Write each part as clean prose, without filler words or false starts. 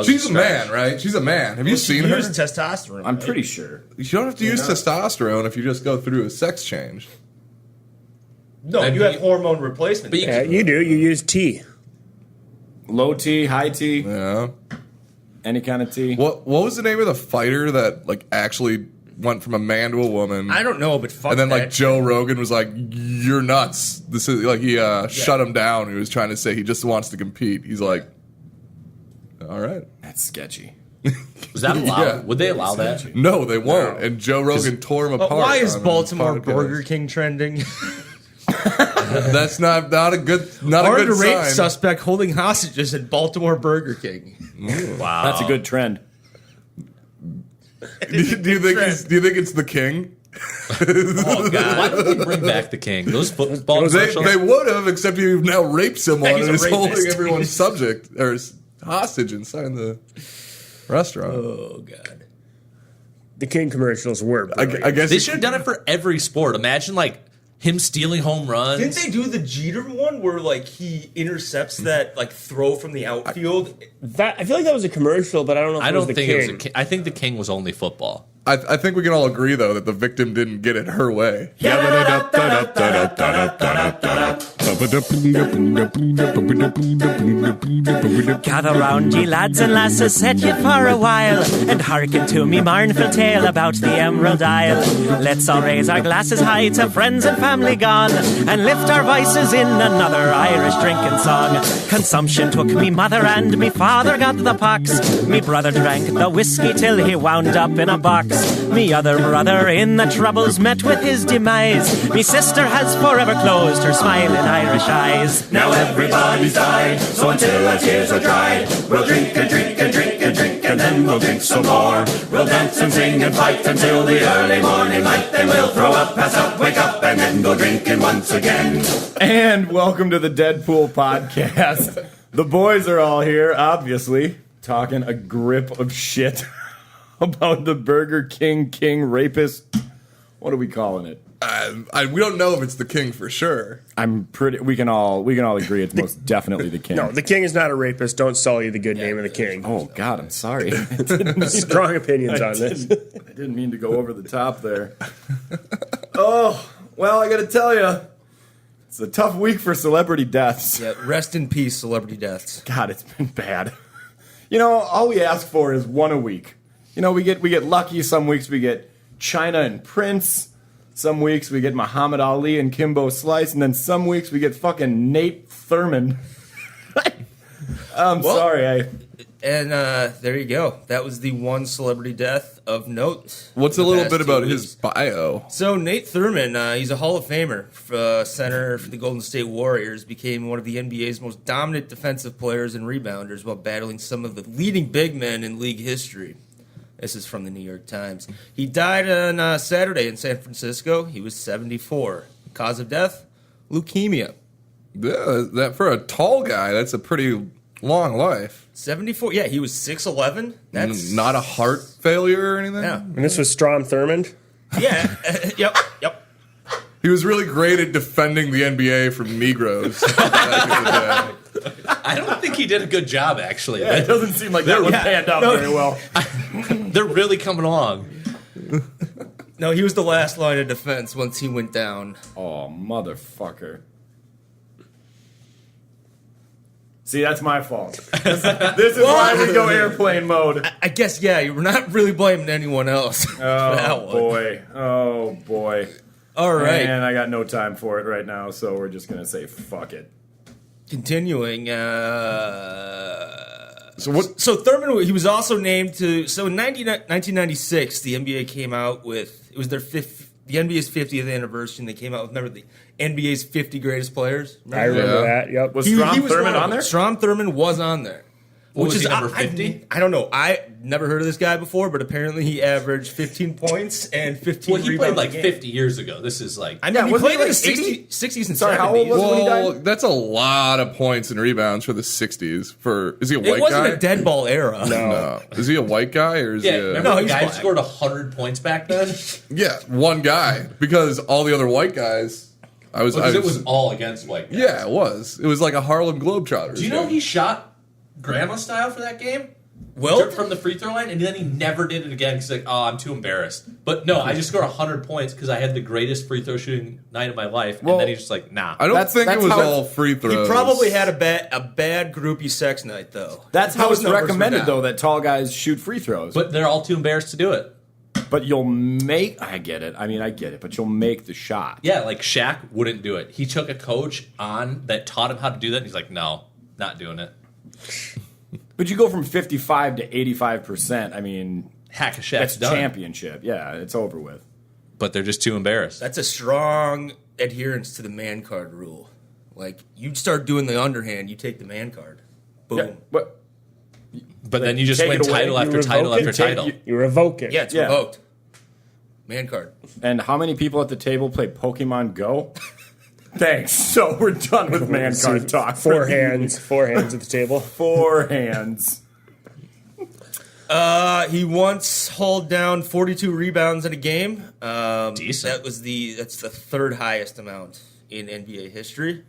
She's a man, right? She's a man. Have you seen her? Use testosterone. I'm pretty sure. You don't have to use testosterone if you just go through a sex change. No, you have hormone replacement. But you do. You use T. Low T, high T. Yeah. Any kind of T. What was the name of the fighter that like actually went from a man to a woman? I don't know, but fuck And then like that. Joe Rogan was like, "You're nuts." This is like he shut him down. He was trying to say he just wants to compete. He's like, "All right." That's sketchy. Was that allowed? Yeah. Would they allow that? No, they won't. And Joe Rogan tore him apart. Why is on Baltimore his podcast. Burger King trending? That's not a good Armed rape sign. suspect holding hostages at Baltimore Burger King. Wow. That's a good trend. Do you think it's the king? Oh, God. Why don't they bring back the king? Those football commercials? They would have, except you've now raped someone He's and a is holding rapist. everyone subject or hostage inside the restaurant. Oh, God. The King commercials were I brilliant. guess They should have done it for every sport. Imagine, like, him stealing home runs. Didn't they do the Jeter one where, like, he intercepts that, like, throw from the outfield? I feel like that was a commercial, but I don't know if I it was don't the think King. it was a king. I think the king was only football. I think we can all agree though that the victim didn't get it her way. Gather round, ye lads and lasses, set ye for a while, and hearken to me mournful tale about the Emerald Isle. Let's all raise our glasses high to friends and family gone, and lift our voices in another Irish drinking song. Consumption took me mother and me father got the pox. Me brother drank the whiskey till he wound up in a box. Me other brother in the troubles met with his demise. Me sister has forever closed her smiling Irish eyes. Now everybody's died, so until our tears are dried, we'll drink and drink and drink and drink, and then we'll drink some more. We'll dance and sing and fight until the early morning light, then we'll throw up, pass out, wake up, and then go drinking once again. And welcome to the Deadpool podcast. The boys are all here, obviously, talking a grip of shit about the Burger King rapist. What are we calling it? We don't know if it's the king for sure. We can all agree it's most definitely the king. No, the King is not a rapist. Don't sully the good name of the King. Oh God, I'm sorry. Strong opinions on this. I didn't mean to go over the top there. Oh, well, I got to tell you, it's a tough week for celebrity deaths. Yeah, rest in peace, celebrity deaths. God, it's been bad. You know, all we ask for is one a week. You know, we get lucky. Some weeks we get China and Prince. Some weeks we get Muhammad Ali and Kimbo Slice, and then some weeks we get fucking Nate Thurman. Sorry. And there you go. That was the one celebrity death of note. What's a the little past bit 2 about weeks. his bio? So Nate Thurman, he's a Hall of Famer, center for the Golden State Warriors, became one of the NBA's most dominant defensive players and rebounders while battling some of the leading big men in league history. This is from the New York Times. He died on Saturday in San Francisco. He was 74. Cause of death? Leukemia. Yeah, that for a tall guy, that's a pretty long life. 74? Yeah, he was 6'11". That's Not a heart failure or anything? Yeah. And this was Strom Thurman. Yeah. Yep. He was really great at defending the NBA from Negroes. back in the day. I don't think he did a good job, actually. It doesn't seem like that would panned out very well. They're really coming along. No, he was the last line of defense once he went down. Oh, motherfucker. See, that's my fault. This is why we go airplane mode. I guess, yeah, you were not really blaming anyone else. for that Oh, one. boy. Oh, boy. All right. And I got no time for it right now, so we're just going to say fuck it. Continuing. So what? So Thurman, he was also named to. So in 1996, the NBA came out with, it was their the NBA's 50th anniversary, and they came out with, remember, the NBA's 50 greatest players? I remember that. Yep. Was Strom was Thurman one of on them. there? Strom Thurman was on there. Was he number 50? I don't know. I never heard of this guy before, but apparently he averaged 15 points and 15 Well, he rebounds played like a game. 50 years ago. This is like... I mean, Yeah, he wasn't played he in the like 60s and Sorry, 70s. how old was he? when Well, died? that's a lot of points and rebounds for the 60s. Is he a It white wasn't guy? a dead ball era. No. Is he a white guy or is Yeah, he a... remember No, the he's guy who black. scored 100 points back then? Yeah, one guy. Because all the other white guys... Because it was all against white guys. Yeah, it was. It was like a Harlem Globetrotters. Do you know game. he shot grandma style for that game? Wilt? from the free throw line, and then he never did it again because like, oh, I'm too embarrassed. But no, I just scored 100 points because I had the greatest free throw shooting night of my life. Well, and then he's just like, nah. I don't think it that's was how all it's- free He throws. probably had a bad groupie sex night, though. That's how Those it's numbers were recommended, down. though, that tall guys shoot free throws. But they're all too embarrassed to do it. But you'll make. I get it. I mean, I get it. But you'll make the shot. Yeah, like Shaq wouldn't do it. He took a coach on that taught him how to do that, and he's like, no, not doing it. But you go from 55 to 85%. I mean, Hack a Shaq's that's done. championship. Yeah, it's over with. But they're just too embarrassed. That's a strong adherence to the man card rule. Like, you start doing the underhand, you take the man card. Boom. Yeah, but But then you just Take win it away. title You after title revoke after it, title. You revoke it. Yeah, it's Yeah. revoked. Man card. and how many people at the table play Pokemon Go? Thanks. So we're done with man card talk. Four hands at the table. Four hands. He once hauled down 42 rebounds in a game. Decent. That's the third highest amount in NBA history.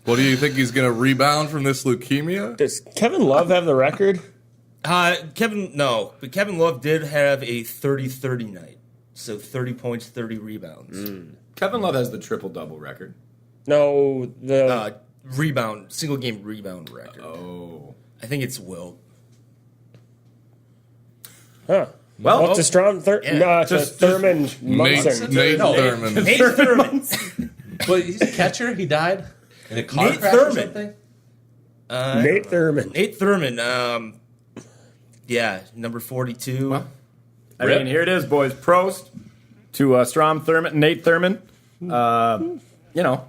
What do you think he's going to rebound from this leukemia? Does Kevin Love have the record? But Kevin Love did have a 30-30 night. So 30 points, 30 rebounds. Kevin Love has the triple-double record. No, the Single game rebound record. Oh. I think it's Wilt. huh. Well, What's a Strom Thurman? No, it's just- a Thurman Nate, Mickelson. Nate No. Thurman. Nate Thurman. But he's a catcher. He died in a car Nate crash or Thurman. something. Nate Thurman. Nate Thurman. Yeah, number 42. I mean, here it is, boys. Prost to Strom Thurman, Nate Thurman. You know,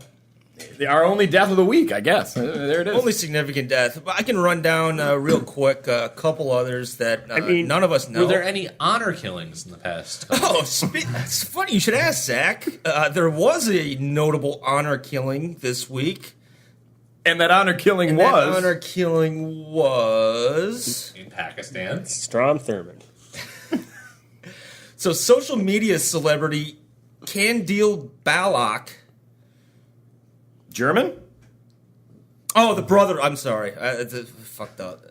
our only death of the week, I guess. There it is. Only significant death. But I can run down real quick a couple others that mean, none of us know. Were there any honor killings in the past? Oh, it's funny you should ask, Zach. There was a notable honor killing this week. And that honor killing And was. that honor killing was... In Pakistan. Strom Thurman. So social media celebrity Kandil Balak. German? Oh, the brother. I'm sorry. Fucked up.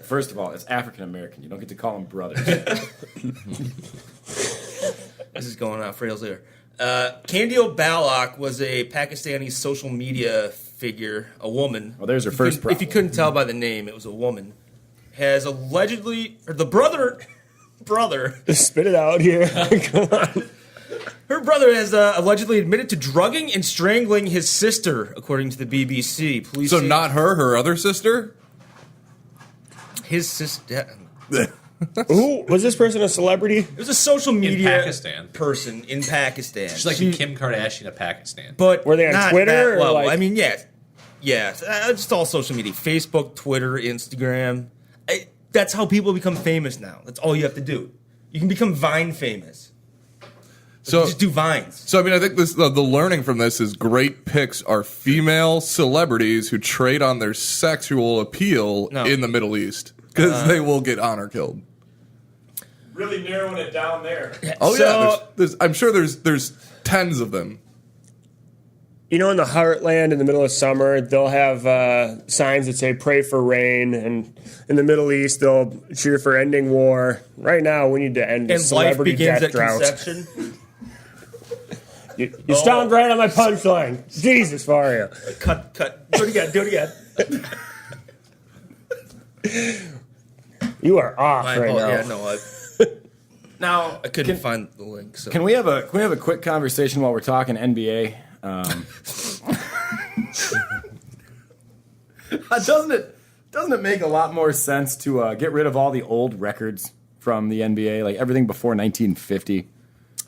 First of all, it's African American. You don't get to call them brothers. This is going off rails here. Kandil Balak was a Pakistani social media figure, a woman. Well, there's her If you first couldn't- problem. If you couldn't tell by the name, it was a woman. Has allegedly, or the brother, Spit it out here. Come on. her brother has allegedly admitted to drugging and strangling his sister, according to the BBC. Police So say not her other sister? his sister. Who was this person? A celebrity? It was a social media Pakistan. person in Pakistan. She's like the Kim Kardashian of Pakistan. But Were they on not Twitter, that or level. like- I mean, yeah, just all social media: Facebook, Twitter, Instagram. That's how people become famous now. That's all you have to do. You can become Vine famous. So, Just do Vines. so I mean, I think the learning from this is great picks are female celebrities who trade on their sexual appeal No. in the Middle East because they will get honor killed. Really narrowing it down there. Oh So- yeah, there's, I'm sure there's tens of them. You know, in the heartland, in the middle of summer, they'll have signs that say "Pray for rain," and in the Middle East, they'll cheer for ending war. Right now, we need to end the And life celebrity begins death at drought. conception. You stomped right on my punchline. Jesus, Faria. Cut. Do it again. You are off My right fault. now. Yeah, no, Now, I couldn't find the link. So. can we have a quick conversation while we're talking NBA? Doesn't it make a lot more sense to get rid of all the old records from the NBA, like everything before 1950?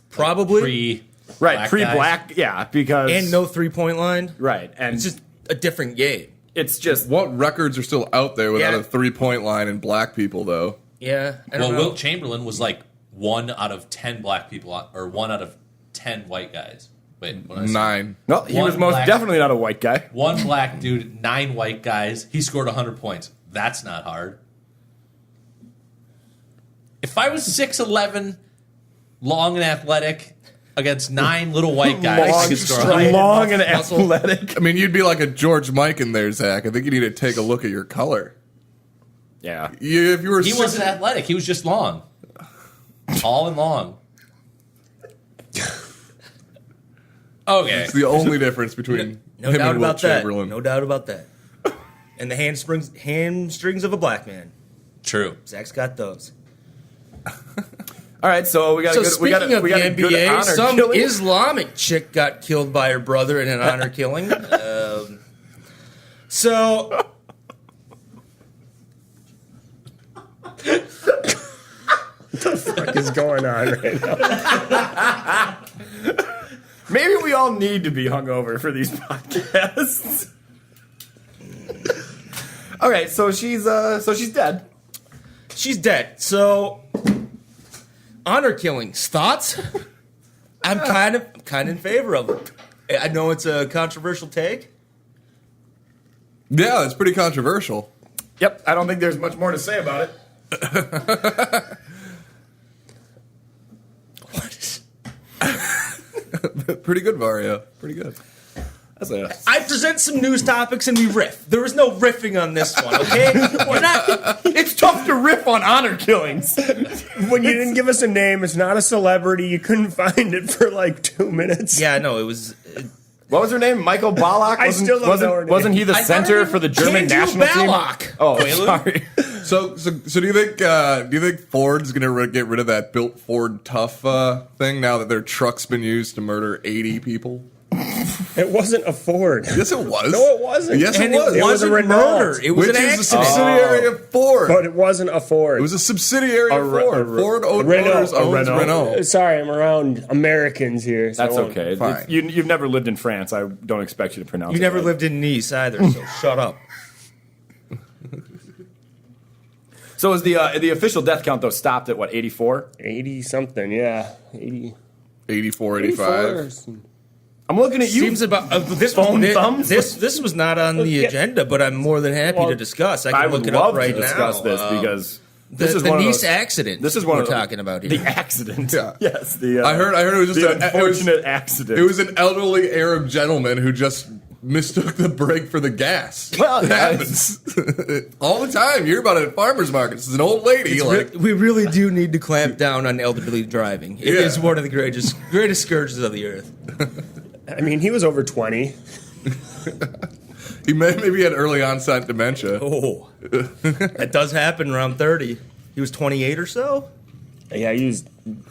Probably. Right, pre-black pre-black, yeah, because And no 3-point line. right, and It's just a different game. it's just What records are still out there without Yeah. a 3-point line and black people though? Yeah. I Well, don't know. Wilt Chamberlain was like 1 out of 10 black people, or 1 out of 10 white guys. Wait, what did I say? 9. no, he One was most black- definitely not a white guy. 1 black dude, 9 white guys. He scored 100 points. That's not hard. If I was 6'11", long and athletic, against 9 little white guys, I could score 100. Long and Muscle. athletic. I mean, you'd be like a George Mike in there, Zach. I think you need to take a look at your color. Yeah. If you were He wasn't athletic. He was just long. Tall and long. Okay. it's the only difference between No him doubt and Wilt about that. Chamberlain. No doubt about that. And the hamstrings of a black man. True. Zach's got those. All right, so we got So a good, speaking we got of a the good NBA, honor some killing. Islamic chick got killed by her brother in an honor killing. So What is going on right now? Maybe we all need to be hungover for these podcasts. All right, so she's dead. she's dead. So honor killings. Thoughts? I'm kind of in favor of it. I know it's a controversial take. Yeah, it's pretty controversial. Yep, I don't think there's much more to say about it. Pretty good, Vario. Pretty good. That's a I present some news topics and we riff. There was no riffing on this one, okay? We're not. It's tough to riff on honor killings. When you didn't give us a name, it's not a celebrity. You couldn't find it for like 2 minutes. Yeah, no, it was. What was her name? Michael Ballack? I still don't know her name. Wasn't he the center for the German national team? Ballack. Oh, sorry. So do you think Ford's gonna get rid of that built Ford Tough thing now that their truck's been used to murder 80 people? It wasn't a Ford. Yes, it was. No, it wasn't. Yes, And it was. it wasn't a Renault. murder. It was Which an is a accident. subsidiary of Ford. But it wasn't a Ford. It was a subsidiary of Ford. Ford owned Renault. Motors owns Renault. Sorry, I'm around Americans here. So That's I won't- okay. Fine. You've never lived in France. I don't expect you to pronounce it. You never right. lived in Nice either, so shut up. So is the official death count, though, stopped at, what, 84? 80-something, yeah. 80. 84, 84 85. or some- I'm looking at you. Seems about this Phone was thumbs? this was not on the agenda, but I'm more than happy to discuss. I can I look would it up love right to discuss now. this because this is the one of Nice those, accident. This is one we're of the- talking about here. The accident. Yeah. Yes. I heard it was just the an unfortunate accident. It was an elderly Arab gentleman who just mistook the brake for the gas. Well, it happens all the time. You hear about it at farmers markets. It's an old lady. We really do need to clamp down on elderly driving. It is one of the greatest scourges of the earth. I mean, he was over 20. He maybe had early onset dementia. Oh, that does happen around 30. He was 28 or so. Yeah, he was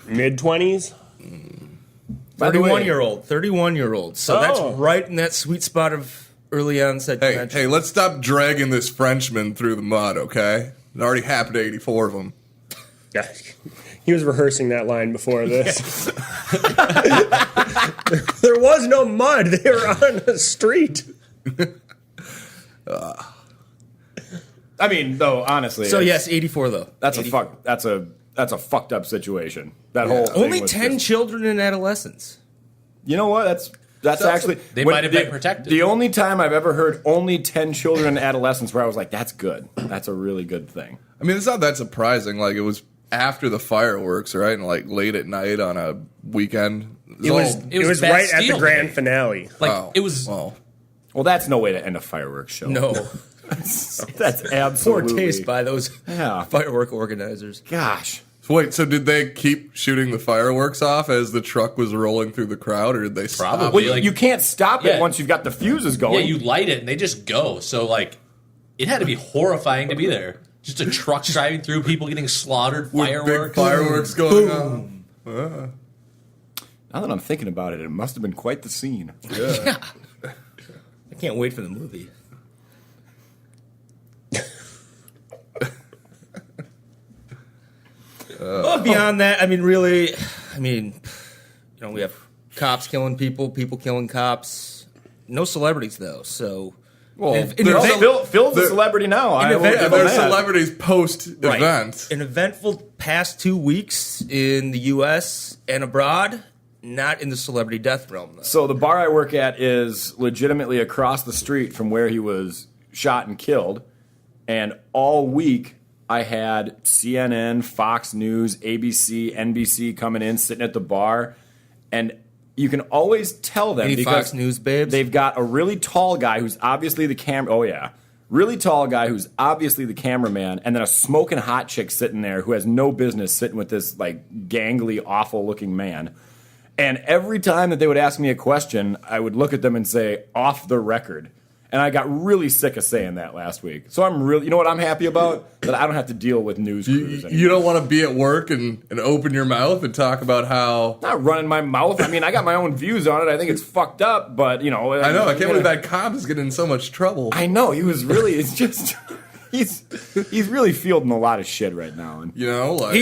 mid-20s. 31-year-old. 31-year-old. So that's Oh. right in that sweet spot of early onset dementia. Hey, let's stop dragging this Frenchman through the mud, okay? It already happened to 84 of them. Yeah, he was rehearsing that line before this. There was no mud. They were on a street. I mean, though, honestly. So it's- yes, 84 though. That's 84. that's a fucked up situation. That whole thing Only was 10 just- children in adolescence. You know what? That's actually They when- might have been protected. The only time I've ever heard only 10 children in adolescence where I was like, that's good. That's a really good thing. I mean, it's not that surprising. Like, it was after the fireworks, right? And, like, late at night on a weekend. It was right at the Bastille grand Day. finale. Like it was. Well, Well, that's no way to end a fireworks show. No. That's Poor absolutely taste by those Yeah. firework organizers. Gosh. wait, so did they keep shooting the fireworks off as the truck was rolling through the crowd, or did they stop? Probably. Well, Like- you can't stop it Yeah. once you've got the fuses going. Yeah, you light it and they just go. So like, it had to be horrifying to be there. Just a truck driving through, people getting slaughtered, With fireworks. big fireworks going on. Now that I'm thinking about it, it must have been quite the scene. Yeah. I can't wait for the movie. Well, beyond that, I mean, really, we have cops killing people, people killing cops. No celebrities, though. So, Well, an there's event- Phil's a celebrity now. I will event- give Yeah, him they're that. celebrities post-event. An eventful past 2 weeks in the U.S. and abroad, not in the celebrity death realm, though. So the bar I work at is legitimately across the street from where he was shot and killed. And all week I had CNN, Fox News, ABC, NBC coming in, sitting at the bar. And you can always tell them Any because Fox News babes? they've got a really tall guy who's obviously the camera. Oh, yeah. really tall guy who's obviously the cameraman, and then a smoking hot chick sitting there who has no business sitting with this like gangly, awful looking man. And every time that they would ask me a question, I would look at them and say, off the record. And I got really sick of saying that last week. So I'm really, you know what I'm happy about? That I don't have to deal with news crews anymore. You don't want to be at work and open your mouth and talk about how... Not running my mouth. I mean, I got my own views on it. I think it's fucked up, but, you know... I know. I can't believe that cop is getting in so much trouble. I know. He was really... It's just... He's really fielding a lot of shit right now. And You know, like...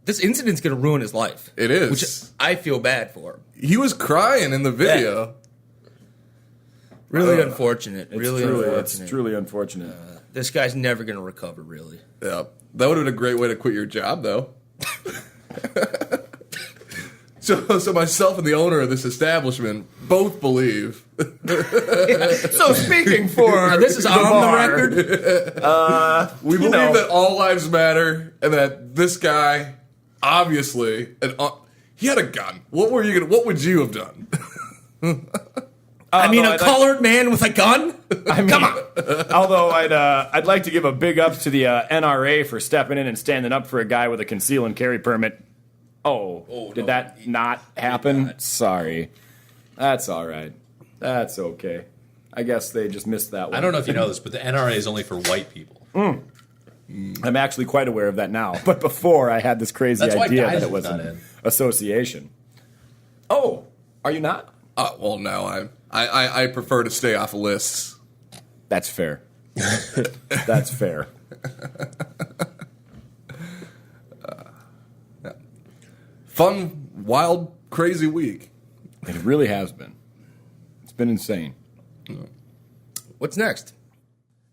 This incident's going to ruin his life. It is. Which I feel bad for. He was crying in the video. Really unfortunate. It's truly unfortunate. This guy's never going to recover, really. Yeah. That would have been a great way to quit your job, though. So myself and the owner of this establishment both believe. So speaking for... this is on the record? We believe that all lives matter and that this guy, obviously, he had a gun. What would you have done? A colored man with a gun? Come on. Although I'd like to give a big ups to the NRA for stepping in and standing up for a guy with a conceal and carry permit. Did that not happen? Sorry. That's all right. That's okay. I guess they just missed that one. I don't know if you know this, but the NRA is only for white people. I'm actually quite aware of that now. But before, I had this crazy idea that it was an association. Oh, are you not? Well, no. I prefer to stay off lists. That's fair. That's fair. Fun, wild, crazy week. It really has been. It's been insane. What's next?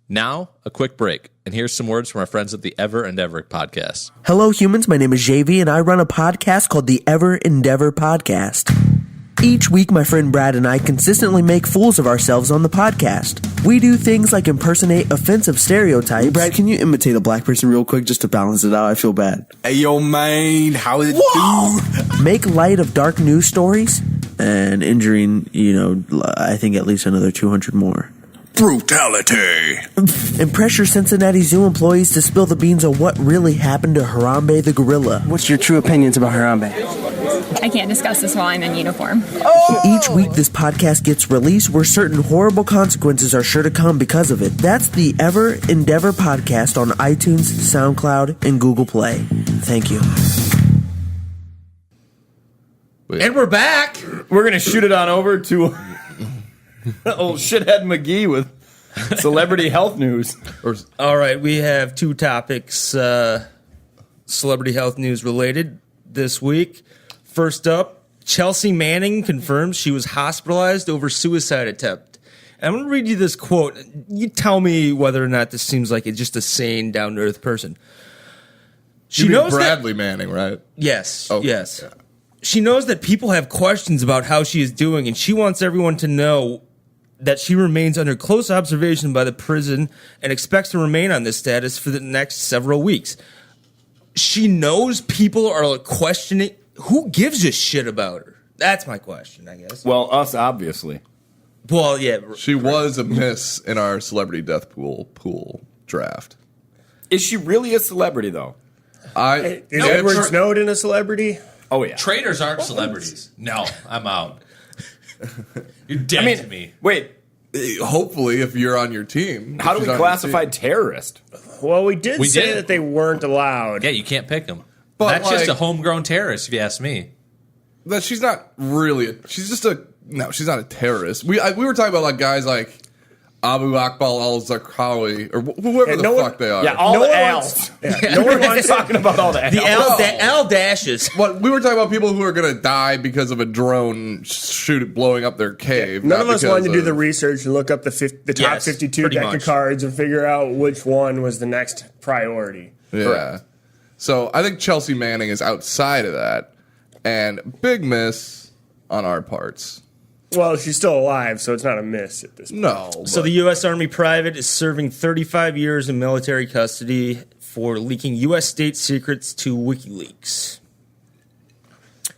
Now, a quick break. And here's some words from our friends at the Ever Endeavor podcast. Hello, humans. My name is JV, and I run a podcast called the Ever Endeavor Podcast. Each week, my friend Brad and I consistently make fools of ourselves on the podcast. We do things like impersonate offensive stereotypes. Brad, can you imitate a black person real quick just to balance it out? I feel bad. Hey, yo, man, how it do? Make light of dark news stories. And injuring, I think at least another 200 more. Brutality. And pressure Cincinnati Zoo employees to spill the beans on what really happened to Harambe the gorilla. What's your true opinions about Harambe? I can't discuss this while I'm in uniform. Each week this podcast gets released where certain horrible consequences are sure to come because of it. That's the Ever Endeavor Podcast on iTunes, SoundCloud, and Google Play. Thank you. And we're back. We're going to shoot it on over to old shithead McGee with celebrity health news. All right, we have two topics, celebrity health news related this week. First up, Chelsea Manning confirms she was hospitalized over suicide attempt. And I'm going to read you this quote. You tell me whether or not this seems like it's just a sane, down-to-earth person. She knows Bradley Manning, right? Yes, okay. Yes. Yeah. She knows that people have questions about how she is doing, and she wants everyone to know that she remains under close observation by the prison and expects to remain on this status for the next several weeks. She knows people are questioning. Who gives a shit about her? That's my question, I guess. Well, us, obviously. Well, yeah. She was a miss in our celebrity death pool draft. Is she really a celebrity, though? Is Edward Snowden a celebrity? Oh, yeah. Traitors aren't celebrities. No, I'm out. You're dead to me. Wait. Hopefully, if you're on your team. How do we classify terrorist? Well, we did say that they weren't allowed. Yeah, you can't pick them. But that's just a homegrown terrorist, if you ask me. That she's not really. She's just a. No, she's not a terrorist. We were talking about like guys like Abu Akbal al-Zarqawi or whoever the fuck they are. Yeah, all the Al's. No one wants talking about all the Al's. The Al dashes. But we were talking about people who are going to die because of a drone blowing up their cave. None of us wanted to do the research and look up the top 52 deck of cards and figure out which one was the next priority. Yeah. Correct. So I think Chelsea Manning is outside of that, and big miss on our parts. Well, she's still alive, so it's not a miss at this point. No. So the U.S. Army private is serving 35 years in military custody for leaking U.S. state secrets to WikiLeaks.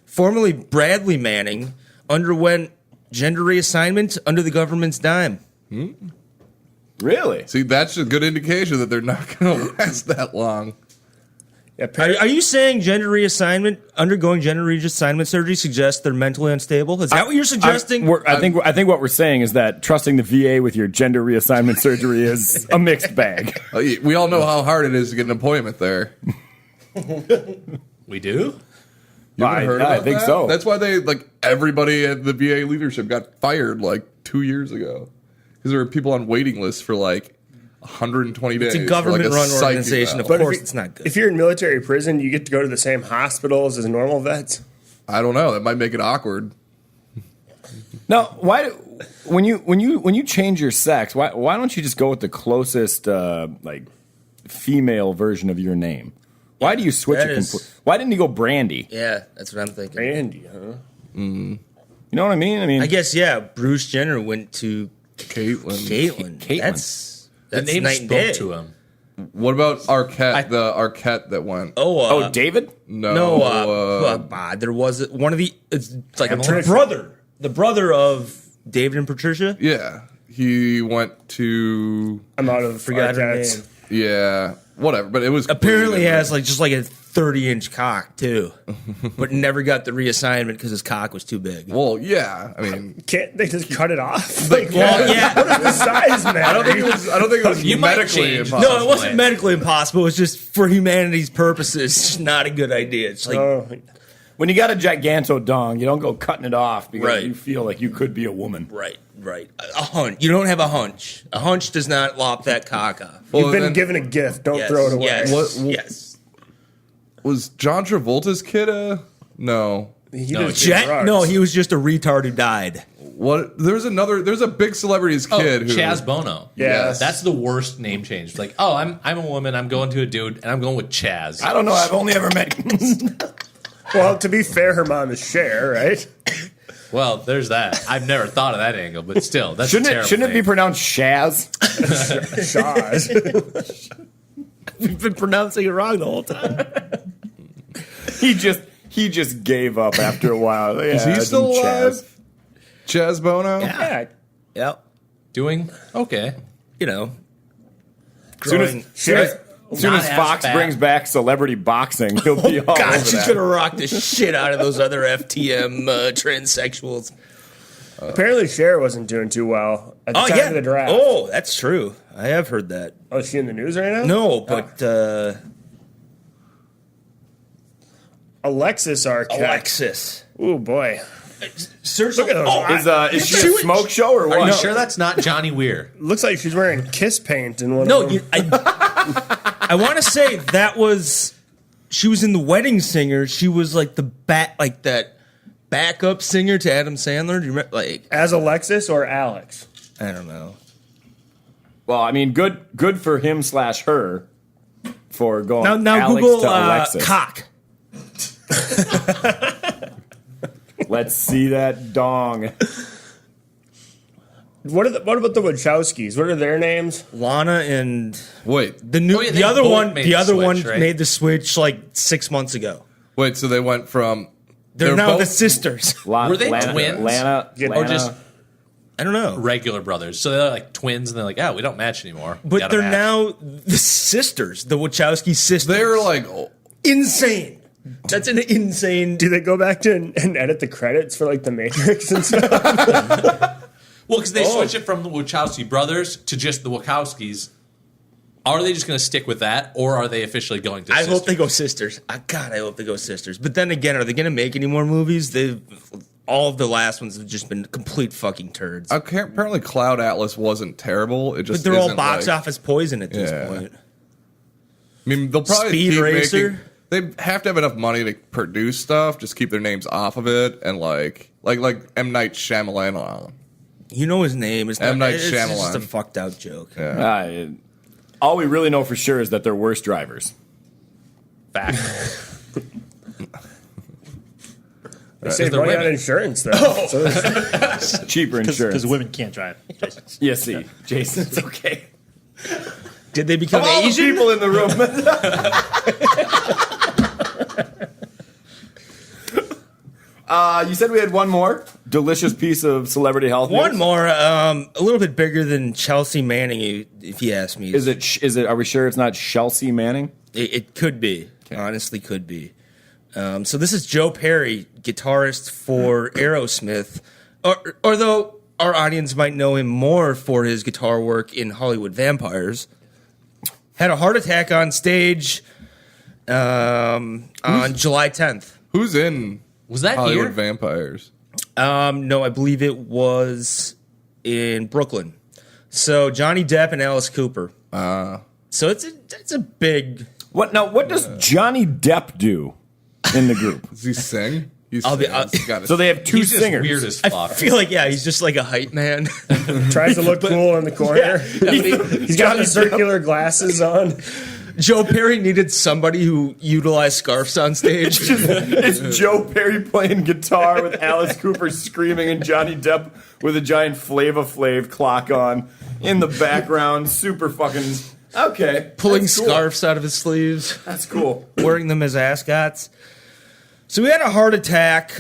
Formerly Bradley Manning underwent gender reassignment under the government's dime. Really? See, that's a good indication that they're not going to last that long. Yeah, are you saying undergoing gender reassignment surgery suggests they're mentally unstable? Is that what you're suggesting? I think what we're saying is that trusting the VA with your gender reassignment surgery is a mixed bag. We all know how hard it is to get an appointment there. We do? You haven't heard about I think that? so. That's why everybody at the VA leadership got fired 2 years ago. Because there were people on waiting lists for 120 days. It's a government-run organization. Of course, it's not good. If you're in military prison, you get to go to the same hospitals as normal vets. I don't know. That might make it awkward. Now, when you change your sex, why don't you just go with the closest female version of your name? Why do you switch it? Why didn't you go Brandy? Yeah, that's what I'm thinking. Brandy, huh? You know what I mean? I guess Bruce Jenner went to Caitlyn. That's the name night and spoke day. to him. What about Arquette? The Arquette that went. David? No. There was one of the. It's like a brother. The brother of David and Patricia. Yeah, he went to. I'm out of forgot her name. Yeah, whatever. But it was apparently has just a 30-inch cock too, but never got the reassignment because his cock was too big. Well, yeah, I mean, can't they just cut it off? What is the size, man? I don't think it was medically impossible. No, it wasn't medically impossible. It was just for humanity's purposes. It's just not a good idea. It's when you got a giganto-dong, you don't go cutting it off because you feel like you could be a woman. Right. A hunch. You don't have a hunch. A hunch does not lop that cock off. You've been given a gift. Don't throw it away. Yes. Was John Travolta's kid no? He was just a retard who died. What? There's a big celebrity's kid who Chaz Bono. Yes. That's the worst name change. I'm a woman, I'm going to a dude, and I'm going with Chaz. I don't know, I've only ever met Well, to be fair, her mom is Cher, right? Well, there's that. I've never thought of that angle, but still, that's shouldn't it be pronounced Shaz? Shaz. We've been pronouncing it wrong the whole time. He just gave up after a while. Is he still alive? Chaz Bono? Yeah. Yep. Doing okay. As soon as Fox brings back celebrity boxing, he'll be all over she's that. gonna rock the shit out of those other FTM transsexuals. Apparently, Cher wasn't doing too well at the time of the draft. Oh, that's true. I have heard that. Oh, is she in the news right now? No, but Alexis Arquette. Alexis. Oh boy. Search. Look at those. Is she a smoke show or what? Are you sure that's not Johnny Weir? Looks like she's wearing kiss paint in one of them. I want to say she was in The Wedding Singer. She was that backup singer to Adam Sandler. Do you remember, as Alexis or Alex? I don't know. Well, I mean, good for him / her for going now Alex Google to Alexis. cock. Let's see that dong. What about the Wachowskis? What are their names? Lana and the other one right? made the switch 6 months ago. Wait, so they went from they're now the sisters. Were they twins? Lana, or just I don't know. Regular brothers. So they're like twins and they're like, we don't match anymore. But they're now the sisters, the Wachowski sisters. They're insane. That's an insane. Do they go back to and edit the credits for the Matrix and stuff? Well, because they switch it from the Wachowski brothers to just the Wachowskis. Are they just going to stick with that, or are they officially going to sisters? I hope they go sisters. God, I hope they go sisters. But then again, are they going to make any more movies? All of the last ones have just been complete fucking turds. Apparently, Cloud Atlas wasn't terrible. But they're all box office poison at this point. I mean, they'll probably Speed Racer. They have to have enough money to produce stuff. Just keep their names off of it, and like M. Night Shyamalan. You know his name. It's M. Night It's Shyamalan. just a fucked out joke. Yeah. All we really know for sure is that they're worse drivers. Fact. They save money on insurance, though. Cheaper insurance. Because women can't drive. Yes, see. Jason, it's okay. Did they become all Asian? the people in the room. You said we had one more. delicious piece of celebrity health news? One more, a little bit bigger than Chelsea Manning, if you ask me. Is it? Are we sure it's not Chelsea Manning? It could be. Okay. Honestly, could be. So this is Joe Perry, guitarist for Aerosmith. Although our audience might know him more for his guitar work in Hollywood Vampires. Had a heart attack on stage on July 10th. Who's in Was that Hollywood here? Vampires? No, I believe it was in Brooklyn. So Johnny Depp and Alice Cooper. So it's a big... What does Johnny Depp do in the group? Does he sing? So they have two singers. Weird as fuck. I feel like, he's just like a hype man. Tries to look cool in the corner. He's got the circular glasses on. Joe Perry needed somebody who utilized scarves on stage. It's Joe Perry playing guitar with Alice Cooper screaming and Johnny Depp with a giant Flava Flav clock on in the background. Super fucking... Okay. Pulling scarves out of his sleeves. That's cool. Wearing them as ascots. So he had a heart attack.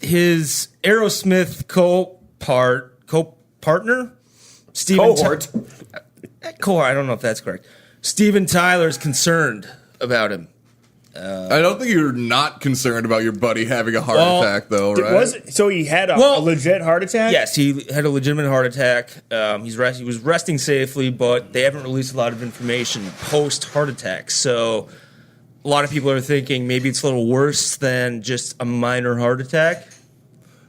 His Aerosmith co-partner, Steven Cohort. Cohort. I don't know if that's correct. Steven Tyler's concerned about him. I don't think you're not concerned about your buddy having a heart attack, though, right? So he had a legit heart attack? Yes, he had a legitimate heart attack. He was resting safely, but they haven't released a lot of information post-heart attack. So a lot of people are thinking maybe it's a little worse than just a minor heart attack.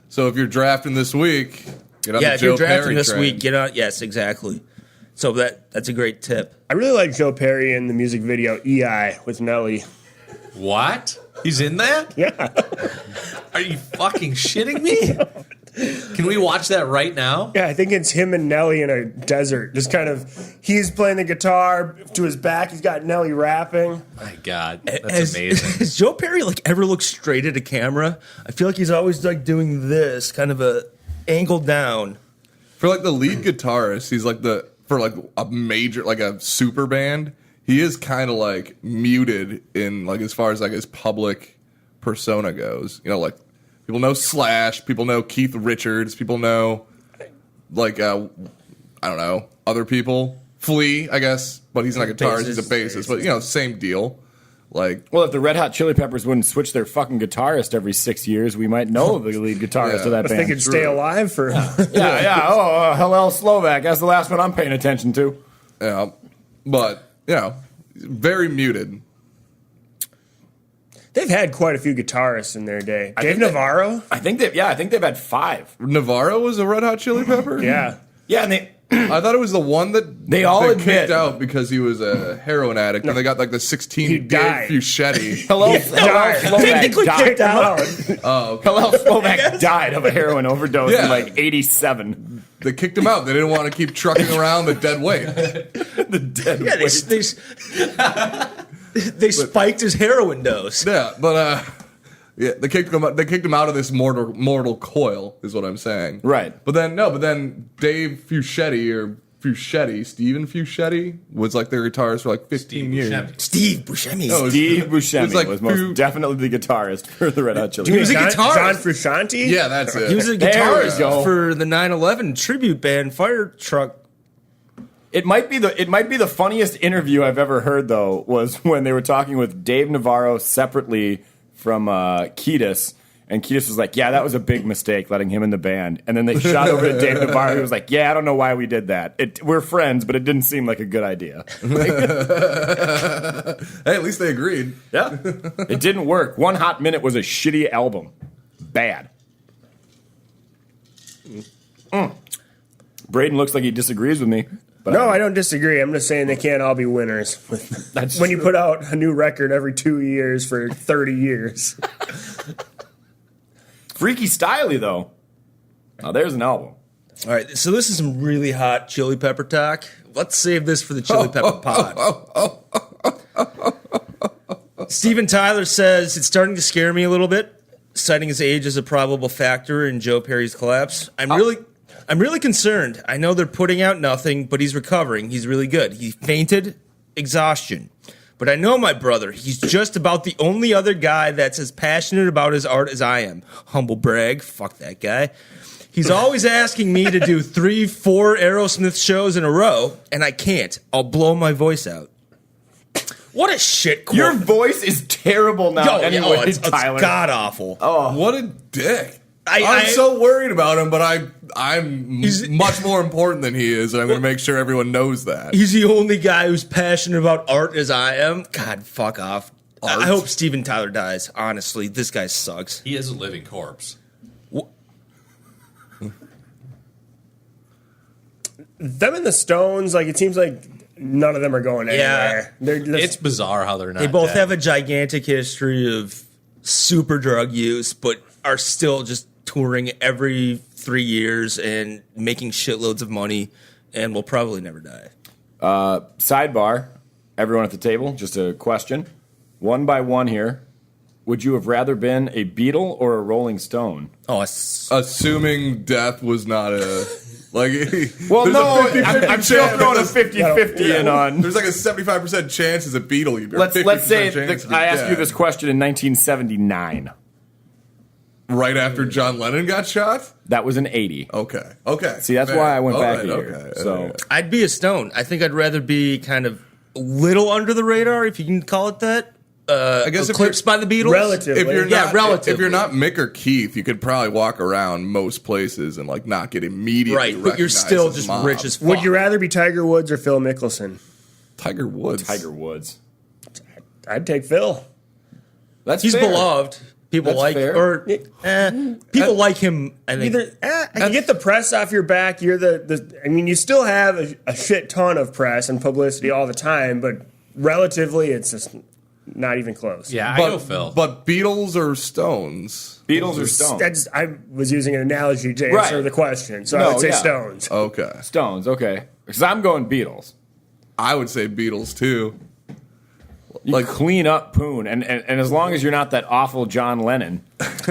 So if you're drafting this week, get on the if Joe you're drafting Perry this train. week, get on. Yes, exactly. So that's a great tip. I really like Joe Perry in the music video EI with Nelly. What? He's in that? Yeah. Are you fucking shitting me? Can we watch that right now? Yeah, I think it's him and Nelly in a desert. Just kind of, he's playing the guitar to his back. He's got Nelly rapping. My God, that's amazing. Has Joe Perry ever looked straight at a camera? I feel like he's always doing this, kind of a angle down. For the lead guitarist, he's for a major, a super band, he is kind of muted in as far as his public persona goes. People know Slash, people know Keith Richards, people know I don't know, other people. Flea, I guess, but he's not a guitarist, he's a bassist. But same deal. Well, if the Red Hot Chili Peppers wouldn't switch their fucking guitarist every 6 years, we might know the lead guitarist of that band. If they could stay alive for... Yeah. Oh, Hillel Slovak. That's the last one I'm paying attention to. Yeah. But, very muted. They've had quite a few guitarists in their day. Dave Navarro? I think they've had 5. Navarro was a Red Hot Chili Pepper? Yeah. Yeah, and I thought it was the one that they all admit kicked out because he was a heroin addict, and they got the 16 Dave Fuschetti. Hillel Slovak kicked out. Oh, okay. Hillel Slovak died of a heroin overdose in 87. They kicked him out. They didn't want to keep trucking around the dead weight. The dead weight. They spiked his heroin dose. Yeah, but they kicked him out of this mortal coil, is what I'm saying. Right. But then Dave Fuschetti Stephen Fuschetti was their guitarist for 15 years. Steve Buscemi. No, Steve Buscemi was most definitely the guitarist for the Red Hot Chili Peppers. He was a guitarist. John Frusciante? Yeah, that's it. He was a guitarist for the 9/11 tribute band Fire Truck. It might be the funniest interview I've ever heard, though, was when they were talking with Dave Navarro separately from Kiedis, and Kiedis was like, "Yeah, that was a big mistake letting him in the band." And then they shot over to Dave Navarro, who was like, "Yeah, I don't know why we did that. We're friends, but it didn't seem like a good idea." Hey, at least they agreed. Yeah, it didn't work. One Hot Minute was a shitty album, bad. Braden looks like he disagrees with me. But I don't disagree. I'm just saying they can't all be winners. That's when you put out a new record every 2 years for 30 years. Freaky Styley, though. Now, there's an album. All right, so this is some really hot Chili Pepper talk. Let's save this for the Chili Pepper pod. Steven Tyler says it's starting to scare me a little bit, citing his age as a probable factor in Joe Perry's collapse. I'm really concerned. I know they're putting out nothing, but he's recovering. He's really good. He fainted, exhaustion. But I know my brother. He's just about the only other guy that's as passionate about his art as I am. Humble brag. Fuck that guy. He's always asking me to do 3-4 Aerosmith shows in a row, and I can't. I'll blow my voice out. What a shit quote. Your voice is terrible now. Anyway, it's Tyler. god awful. Oh, What a dick. I'm I'm so worried about him, but I'm much more important than he is, and I'm going to make sure everyone knows that. He's the only guy who's passionate about art as I am. God, fuck off. Art? I hope Steven Tyler dies. Honestly, this guy sucks. He is a living corpse. Them and the Stones, like it seems like none of them are going anywhere. It's bizarre how they're not. They both dead. have a gigantic history of super drug use, but are still just touring every 3 years and making shitloads of money, and will probably never die. sidebar, everyone at the table, just a question. One by one here. Would you have rather been a Beatle or a Rolling Stone? Oh, assuming death was not a like. Well, no, I'm still chance. throwing a 50-50 in on. There's like a 75% chance as a Beatle. You'd be Let's say chance I asked you dead. this question in 1979. Right after John Lennon got shot. That was an 80. Okay. See, that's Fair. why I went All back right, a year. okay. So I'd be a Stone. I think I'd rather be kind of a little under the radar, if you can call it that. I guess eclipsed by the Beatles. Relatively. If you're Yeah, not, relatively. If you're not Mick or Keith, you could probably walk around most places and like not get immediately Right, but you're recognized still as just mob. rich as fuck. Would you rather be Tiger Woods or Phil Mickelson? Tiger Woods. Tiger Woods. I'd take Phil. That's He's fair. beloved. People That's like fair. or people like him. I think. Either you get the press off your back. You're I mean, you still have a shit ton of press and publicity all the time, but relatively, it's just not even close. Yeah, I go Phil. But Beatles or Stones? Beatles or Stones? I was using an analogy to Right. answer the question, so No, I would say yeah. Stones. Okay. Stones, okay. Because I'm going Beatles. I would say Beatles too. You like clean up Poon, and as long as you're not that awful John Lennon,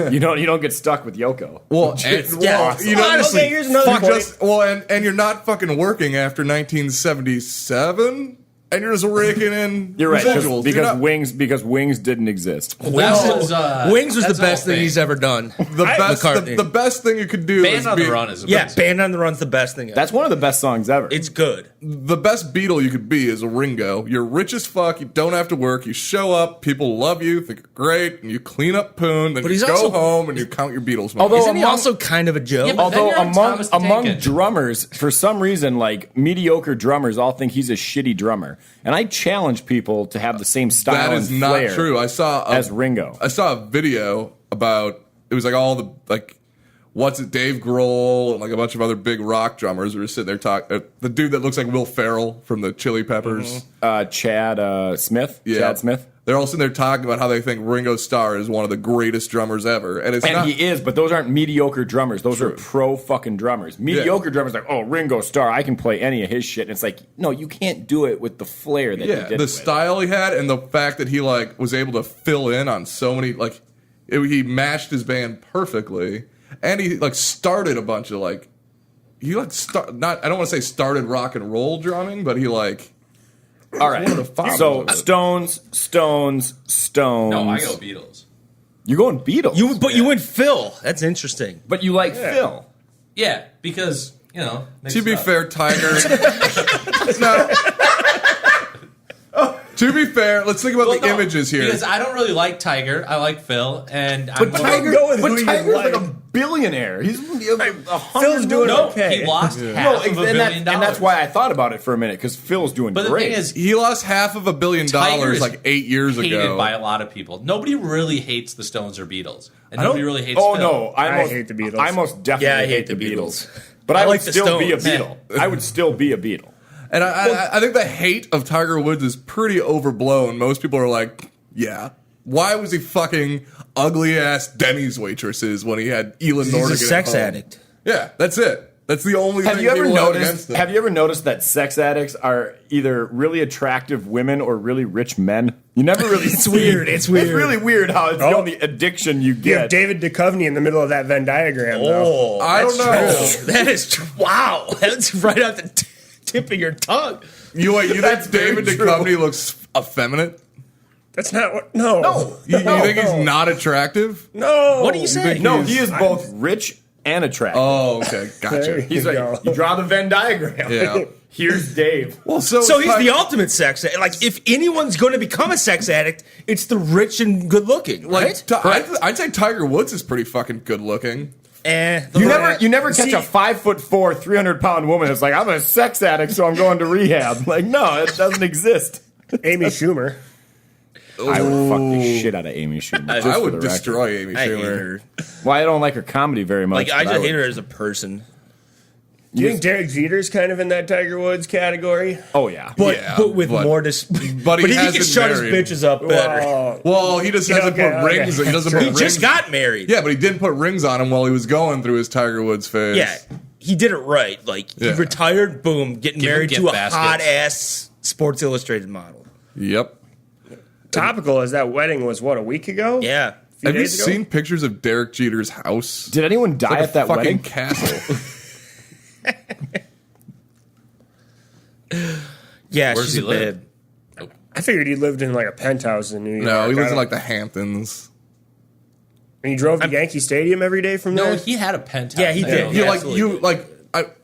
you don't get stuck with Yoko. Well, Which and, is well, awesome. you know, Honestly, here's another fuck point. just- well, and you're not fucking working after 1977, and you're just raking in. You're right, residuals. You're not- because Wings didn't exist. Wings was Wings was the that's best all thing fake. he's ever done. the best thing you could do Band is on be, the Run is a Yeah, best. Band on the Run's the best thing ever. That's one of the best songs ever. It's good. the best Beatle you could be is a Ringo. You're rich as fuck. You don't have to work. You show up. People love you. Think you're great, and you clean up Poon. Then But you he's go also- home and you count your Beatles money. Although Isn't he among- also kind of a joke? Yeah, but then Although you're among Thomas the Tank among Engine. drummers, for some reason, like mediocre drummers all think he's a shitty drummer, and I challenge people to have the same style that is and not flair true. I saw as Ringo. I saw a video about it was like all the like what's it Dave Grohl and like a bunch of other big rock drummers were sitting there talking. The dude that looks like Will Ferrell from the Chili Peppers, Chad Smith. Yeah. Chad Smith. They're all sitting there talking about how they think Ringo Starr is one of the greatest drummers ever, and it's And not. he is, but those aren't mediocre drummers. Those are pro fucking drummers. Mediocre drummers like, oh, Ringo Starr, I can play any of his shit. And it's like, no, you can't do it with the flair that he Yeah, did. the it with. style he had and the fact that he like was able to fill in on so many like he matched his band perfectly, and he like started a bunch of like he like not I don't want to say started rock and roll drumming, but he like All right. one of the fathers So of it. Stones. No, I go Beatles. You're going Beatles. You went Phil. That's interesting. but you like Phil. Yeah, because To be fair, Tiger. No. To be fair, let's think about the images here. Because I don't really like Tiger. I like Phil, and But I'm Tiger's like a billionaire. He's Phil's doing no, okay. he lost No, half of $1 billion. and that's why I thought about it for a minute, because Phil's doing But the great. thing is, He lost half of $1 billion Tiger is like 8 years hated ago. by a lot of people. Nobody really hates the Stones or Beatles, and nobody really hates. oh Phil. no, I hate the Beatles. I most definitely Yeah, I hate the Beatles. But I I would like the still be a Stones. Beatle. I would still be a Beatle. And I think the hate of Tiger Woods is pretty overblown. Most people are like, yeah. Why was he fucking ugly ass Denny's waitresses when he had Elin Nordigan? He's a sex at home? addict. Yeah, that's it. That's the only Have thing you ever people have noticed? against him. Have you ever noticed that sex addicts are either really attractive women or really rich men? You never really. It's weird. It's weird. It's really weird how it's the Oh. only addiction you You have get. David Duchovny in the middle of that Venn diagram, though. Oh, I don't know. That is wow. That's right off the tip of your tongue. You think That's very David true. Duchovny looks effeminate? That's not what. No. You think he's not attractive? No. What do you say? No, he is both rich and attractive. Oh, okay, gotcha. He's like, you draw the Venn diagram. Yeah. Here's Dave. Well, So he's the ultimate sex addict. Like, if anyone's going to become a sex addict, it's the rich and good looking, right? I'd say Tiger Woods is pretty fucking good looking. You never catch a 5'4", 300-pound woman that's like, I'm a sex addict, so I'm going to rehab. Like, no, it doesn't exist. Amy Schumer. I would fuck the shit out of Amy Schumer. I would destroy Amy I hate Schumer. her. Well, I don't like her comedy very much. Like, I just hate her as a person. Do you think Derek Jeter's kind of in that Tiger Woods category? Oh, yeah. But with more but he can shut his bitches up better. Well, he just hasn't put rings. He doesn't put He rings. just got married. Yeah, but he didn't put rings on him while he was going through his Tiger Woods phase. Yeah, he did it right. Like, he retired, boom, getting married to a baskets. hot-ass Sports Illustrated model. Yep. Topical as that wedding was, what, a week ago? Yeah. Have you days ago? seen pictures of Derek Jeter's house? Did anyone die Like at that fucking wedding? castle. Yeah, Where's she's he a live? babe. I figured he lived in like a penthouse in New York. No, he lives in I like the Hamptons. And he drove to Yankee Stadium every day from No, there? he had a penthouse. Yeah, he did. You Yeah, like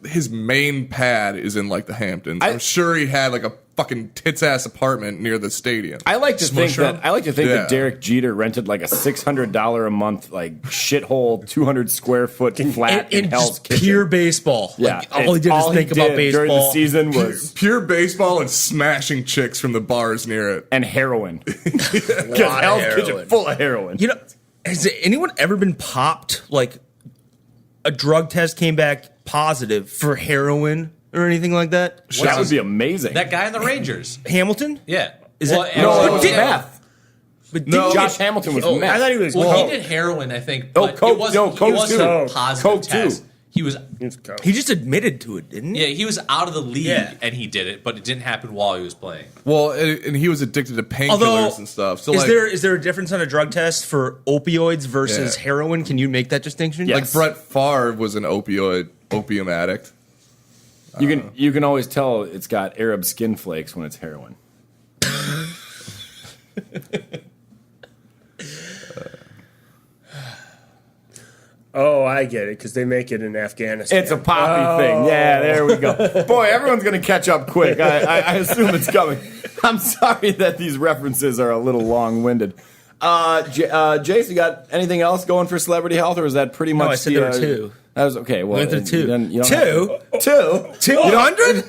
his main pad is in like the Hamptons. I'm sure he had like a fucking tits ass apartment near the stadium. I like to think that Derek Jeter rented like a $600 a month like shithole 200 square foot flat in Hell's just Kitchen. pure baseball. Yeah, Like, all he did is think about baseball. during the season was Pure baseball and smashing chicks from the bars near it. and heroin. Because lot of Hell's heroin. Kitchen full of heroin. You know, has anyone ever been popped? Like, a drug test came back positive for heroin or anything like that? That would be amazing. That guy in the Rangers. Hamilton? Yeah. Is Well, it? no, actually, it was did- meth. But No. Josh Hamilton was meth. I thought he was Well, coke. he did heroin, I think. Oh, But coke- it wasn't, no, coke it wasn't too. a positive Coke too. test. He was, he just admitted to it, didn't he? yeah, he was out of the league Yeah. and he did it, but it didn't happen while he was playing. Well, and he was addicted to Although, painkillers and stuff. So is like, there a difference on a drug test for opioids versus Yeah. heroin? Can you make that distinction? Yeah. like Brett Favre was an opium addict. You can always tell it's got Arab skin flakes when it's heroin. Oh, I get it, because they make it in Afghanistan. It's a poppy thing. Yeah, there we go. Boy, everyone's going to catch up quick. I assume it's coming. I'm sorry that these references are a little long-winded. Jace, you got anything else going for celebrity health, or is that pretty much I said there were two. That was okay. Well, went through two. then you don't Two? have to- two. 200?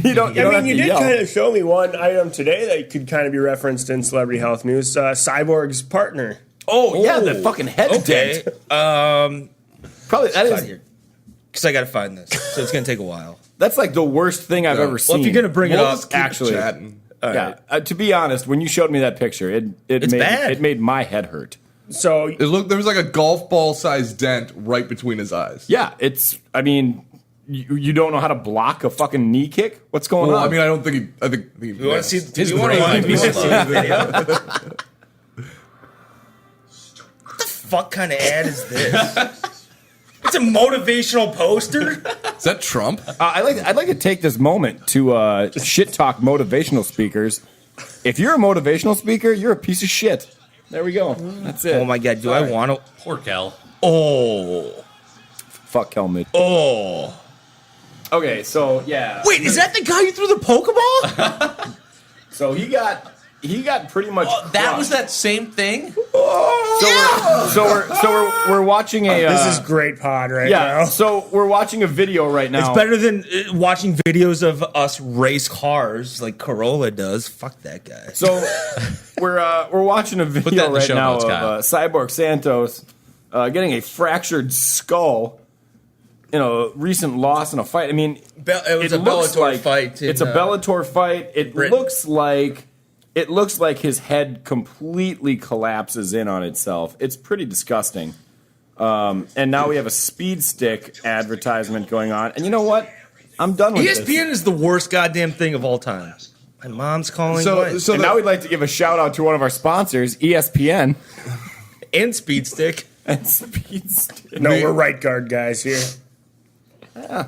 You don't. You I don't mean, have you to did yell. kind of show me one item today that could kind of be referenced in celebrity health news. Cyborg's partner. Oh yeah, the fucking head Okay. dent. Probably that Out is. here. Because I got to find this. So it's going to take a while. That's like the worst thing I've ever seen. Well, if you're going to bring We'll it up, just keep actually- chatting. Yeah. To be honest, when you showed me that picture, It's bad. it made my head hurt. So There was like a golf ball sized dent right between his eyes. Yeah, it's. I mean, you don't know how to block a fucking knee kick. What's going Well, on? I mean, I don't think he. I think he you want to see His you wanna brain see might be the video? What the fuck kind of ad is this? It's a motivational poster. Is that Trump? I'd like to take this moment to shit talk motivational speakers. If you're a motivational speaker, you're a piece of shit. There we go. That's it. Oh my god, do I want to? Poor Kel. Oh, Fuck Helmet. oh. Okay, so yeah. Wait, is that the guy you threw the Pokeball? So he got pretty much. That was crushed. that same thing? So we're watching a. this is great pod right yeah. now. So we're watching a video right now. It's better than watching videos of us race cars like Corolla does. Fuck that guy. So we're watching a that video in the right show now notes, of Kyle. Cyborg Santos getting a fractured skull in a recent loss in a fight. I mean, it was a looks Bellator fight. It's a Bellator fight. It Britain. looks like his head completely collapses in on itself. It's pretty disgusting. And now we have a speed stick advertisement going on. And you know what? I'm done with this. ESPN is the worst goddamn thing of all time. My mom's calling. So now we'd like to give a shout out to one of our sponsors, ESPN and Speed Stick. and Speed Stick. No, we're right guard guys here.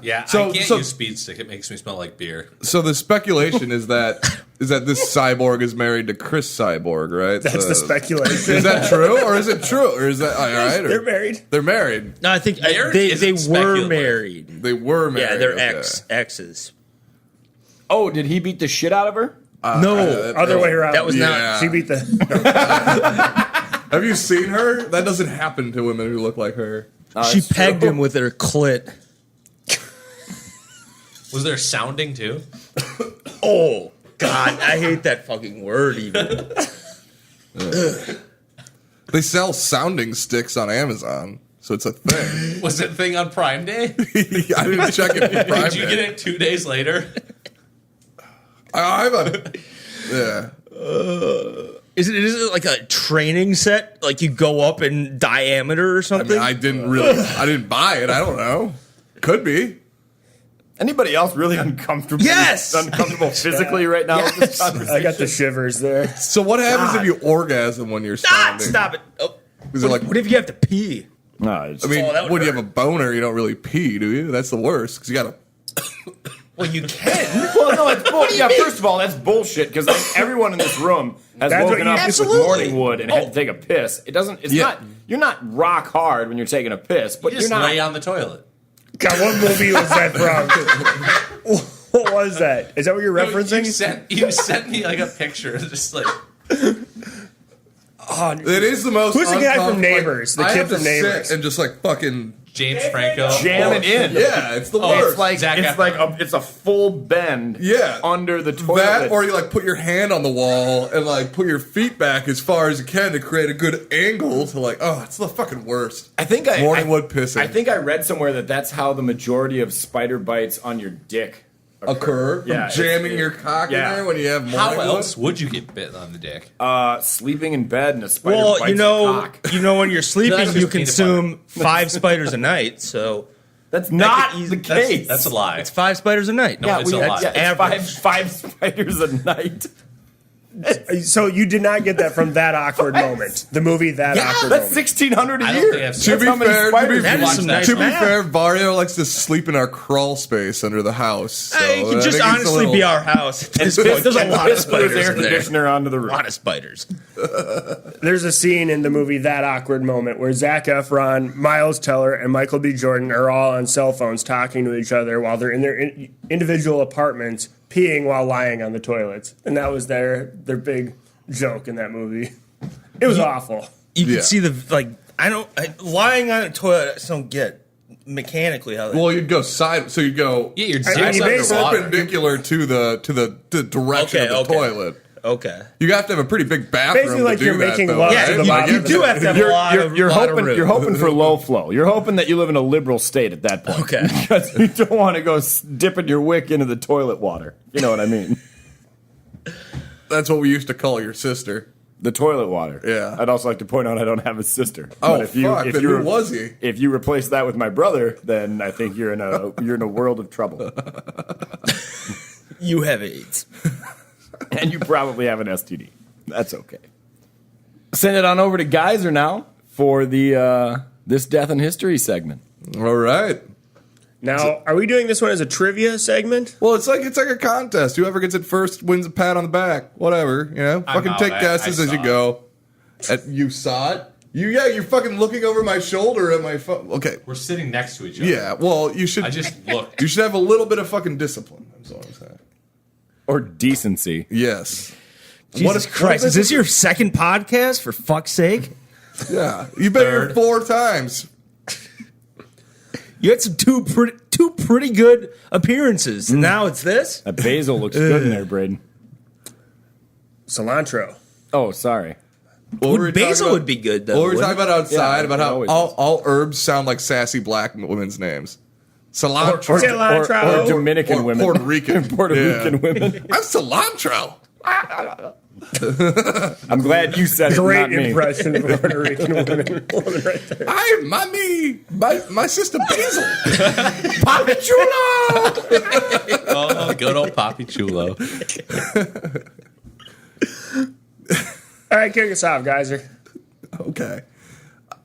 Yeah, So- I can't so- use Speed Stick. It makes me smell like beer. So the speculation is that this cyborg is married to Chris Cyborg, right? That's the speculation. Is that true, or is it true, or is that all right? Or, They're married. They're married. No, I think Marriage they isn't were speculative. married. They were married. Yeah, they're okay. exes. Oh, did he beat the shit out of her? No, Other way around. that was Yeah. not. She beat the. Have you seen her? That doesn't happen to women who look like her. She pegged him with her clit. Was there sounding too? Oh God, I hate that fucking word. Even They sell sounding sticks on Amazon, so it's a thing. Was it a thing on Prime Day? I didn't check it for Prime Did you Day. get it 2 days later? I have a yeah. is it like a training set? Like you go up in diameter or I something? mean, I didn't buy it. I don't know. Could be. Anybody else really uncomfortable? Yes! Uncomfortable physically right now with this conversation? I got the shivers there. So what happens if you orgasm when you're sounding? Stop it! Oh, Is it like? what if you have to pee? No, it's, I mean, Oh, that would when you hurt. have a boner, you don't really pee, do you? That's the worst because you gotta. Well, you can. well, no, it's bull. Yeah, first of all, that's bullshit because everyone in this room has That's what woken you- up with Absolutely. morning wood and had to take a piss. It doesn't. It's Yeah. not. You're not rock hard when you're taking a piss, but You just you're not. lay on the toilet. God, what movie was that from? What was that? Is that what you're referencing? You sent me like a picture, just like It is the most. Who's the guy from uncomfortable- Neighbors? The I kid have to from Neighbors. sit and just like fucking James Franco. Jam it in. Yeah, it's the Oh, worst. It's like Zac it's Efron. like it's a full bend. Yeah. under the toilet. that, or you like put your hand on the wall and like put your feet back as far as you can to create a good angle to like. Oh, it's the fucking worst. I think Morning wood pissing. I think I read somewhere that that's how the majority of spider bites on your dick occur. Yeah, Jamming your cock yeah. in there when you have morning How wood. else would you get bitten on the dick? Sleeping in bed and a spider Well, bites you know, your cock. when you're sleeping, That's you just peanut consume 5 spiders a night. So That's not could the easily- case. That's a lie. it's 5 spiders a night. No, it's a lie. It's average. five spiders a night. So you did not get that from That Awkward Moment. The movie That Awkward That's Moment. 1,600 a I don't year. think I've seen To That's be how many fair, spiders That you is watch some that. nice To be math. fair, Vario likes to sleep in our crawl space under the house. So It could I just think it's a honestly little- be our house at this point. There's a lot of Piss with spiders air in there. conditioner onto the A roof. lot of spiders. There's a scene in the movie That Awkward Moment where Zac Efron, Miles Teller, and Michael B. Jordan are all on cell phones talking to each other while they're in their individual apartments peeing while lying on the toilets. And that was their big joke in that movie. It was awful. You can Yeah. see the lying on a toilet. I just don't get mechanically how. Well, you'd go side, so you'd go Yeah, you're I mean, you basically- perpendicular to the direction Okay, of the okay. toilet. Okay. You have to have a pretty big bathroom. Basically like to do you're that, making though, love right? to the Like, bottom You of do have to have a You're, lot you're, of you're lot of hoping room. you're hoping for low flow. You're hoping that you live in a liberal state at that point. Okay. Because you don't want to go dipping your wick into the toilet water. You know what I mean? That's what we used to call your sister. The toilet water. Yeah. I'd also like to point out I don't have a sister. Oh, But fuck, then who was he? If you replace that with my brother, then I think you're in a world of trouble. You have AIDS. And you probably have an STD. That's okay. Send it on over to Geyser now for the This Death in History segment. All right. Now, are we doing this one as a trivia segment? Well, it's like a contest. Whoever gets it first wins a pat on the back. Whatever, you know. I'm Fucking out. take I guesses as saw you it. go. You saw it. You're fucking looking over my shoulder at my phone. Okay. We're sitting next to each other. Yeah. Well, you should. I just looked. You should have a little bit of fucking discipline. That's all I'm saying. Or decency. Yes. Jesus Christ! Is this your second podcast? For fuck's sake! Yeah. You've been here Third. 4 times. You had some two pretty good appearances, and now it's this. That basil looks good in there, Braden. Cilantro. Oh, sorry. What were we talking Basil about? would be good though. What were we wouldn't talking about outside? Yeah, about it how always all herbs sound like sassy black women's names. Cilantro. Cilantro. Or Dominican Or women. Puerto Rican. Puerto Yeah. Rican women. I'm cilantro. I'm glad you said it, Great not me. impression of Puerto Rican woman right there. I'm my sister Basil. Papi Chulo. Oh, good old Papi Chulo. All right, kick us off, Geyser. Okay.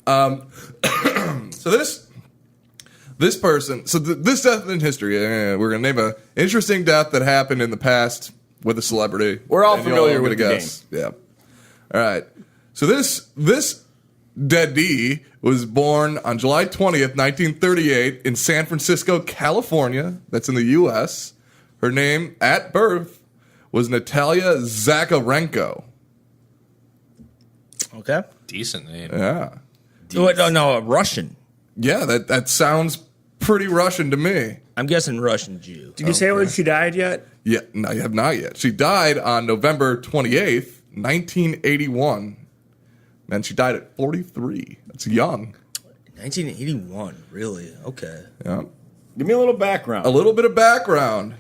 So This person, so this death in history, we're going to name an interesting death that happened in the past with a celebrity. We're all and you're familiar gonna with the guess. Yeah. All right. So this deadee was born on July 20th, 1938 in San Francisco, California. That's in the U.S. Her name at birth was Natalia Zakarenko. Okay. Decent name. Yeah. No, Russian. Yeah, that sounds pretty Russian to me. I'm guessing Russian Jew. Did you say when she died yet? Yeah, no, you have not yet. She died on November 28th, 1981. And she died at 43. That's young. 1981, really? Okay. Yeah. Give me a little background. A little bit of background.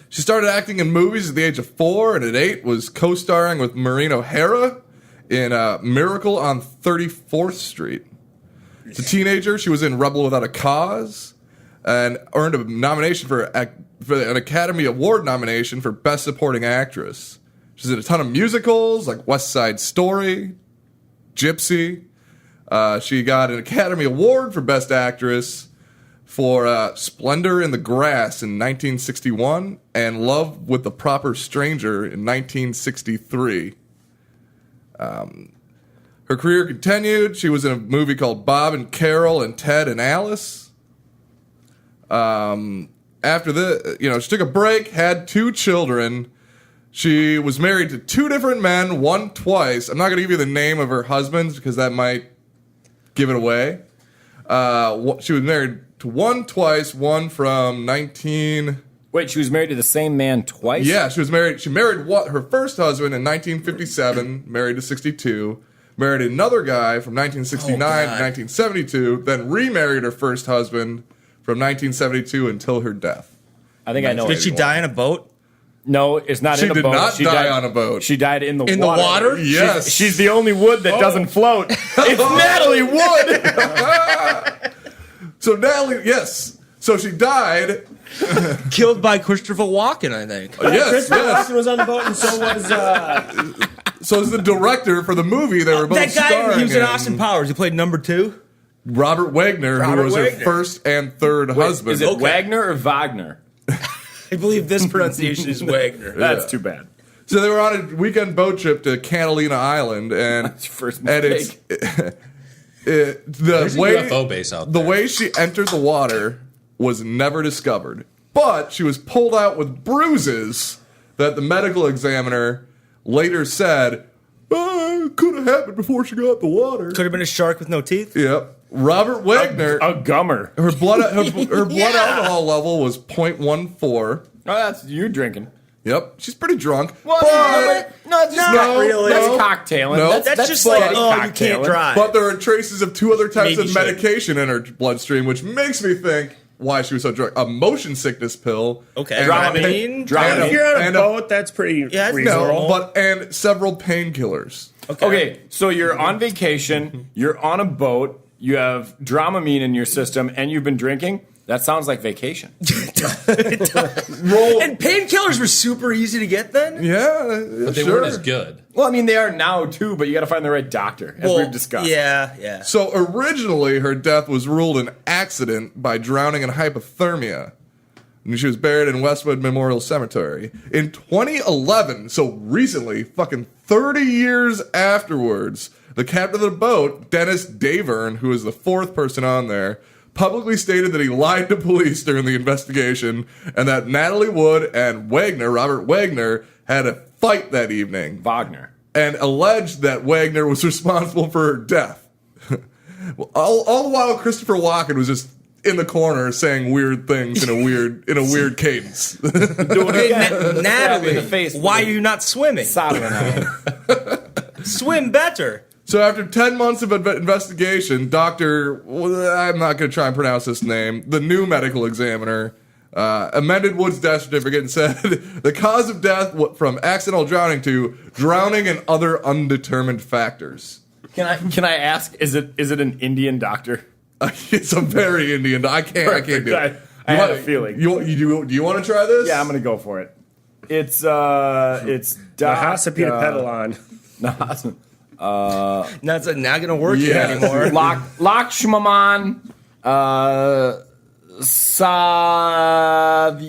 She started acting in movies at the age of 4, and at 8 was co-starring with Maureen O'Hara in Miracle on 34th Street. As a teenager, she was in Rebel Without a Cause and earned a nomination for an Academy Award nomination for Best Supporting Actress. She's in a ton of musicals like West Side Story, Gypsy. She got an Academy Award for Best Actress for Splendor in the Grass in 1961 and Love with the Proper Stranger in 1963. Her career continued. She was in a movie called Bob and Carol and Ted and Alice. After she took a break, had 2 children. She was married to 2 different men, one twice. I'm not going to give you the name of her husbands because that might give it away. She was married to one twice, one from 19... Wait, she was married to the same man twice? Yeah, she married her first husband in 1957, married to 62, married another guy from 1969 to 1972, then remarried her first husband from 1972 until her death. I think I know. Did she die in a boat? No, it's not She in a did boat. not She die died on a boat. She died in the water. In the water? Yes. She's the only Wood that doesn't float. It's Natalie Wood. So Natalie, yes. So she died. Killed by Christopher Walken, I think. Yes, Christopher yes. Walken was on the boat, and so was. So as the director for the movie, they were both That guy, starring he was in in. Austin Powers. He played number 2. Robert Wagner, Robert who was her Wagner. first and third husband. Is it Wagner or Wagner? I believe this pronunciation is Wagner. That's too bad. So they were on a weekend boat trip to Catalina Island, and That's your first and mistake. There's a UFO base out the there. way she entered the water was never discovered, but she was pulled out with bruises that the medical examiner later said could have happened before she got in the water. Could have been a shark with no teeth. Yep. Robert Wagner, A gummer. her blood alcohol level was 0.14. Oh, that's you drinking. Yep, she's pretty drunk. Well, but no, it's just No, really. That's no. cocktailing. No. That's just like, steady oh, you can't cocktailing. drive. But there are traces of 2 other types Maybe of shake. medication in her bloodstream, which makes me think why she was so drunk. A motion sickness pill. Okay. and Dramamine? and If you're on a and boat, that's pretty Yeah, it's reasonable. and several painkillers. Okay, so you're on vacation, you're on a boat, you have Dramamine in your system, and you've been drinking. That sounds like vacation. And painkillers were super easy to get then? Yeah, But they sure. weren't as good. Well, I mean, they are now, too, but you got to find the right doctor, as we've discussed. Yeah. So originally, her death was ruled an accident by drowning in hypothermia. And she was buried in Westwood Memorial Cemetery. In 2011, so recently, fucking 30 years afterwards, the captain of the boat, Dennis Davern, who is the 4th person on there, publicly stated that he lied to police during the investigation and that Natalie Wood and Robert Wagner, had a fight that evening. Wagner. And alleged that Wagner was responsible for her death. all the while, Christopher Walken was just in the corner saying weird things in a weird cadence. Hey, Natalie, in the face with why a are you not swimming? Soldering iron. Swim better. So after 10 months of investigation, I'm not going to try and pronounce this name, the new medical examiner, amended Wood's death certificate and said the cause of death from accidental drowning to drowning and other undetermined factors. Can I ask, is it an Indian doctor? It's a very Indian. I can't do it. I had a feeling. Do you want to try this? Yeah, I'm going to go for it. It's Doc... Mahasapita Pedalon. No, Not gonna work here anymore. Lakshmanan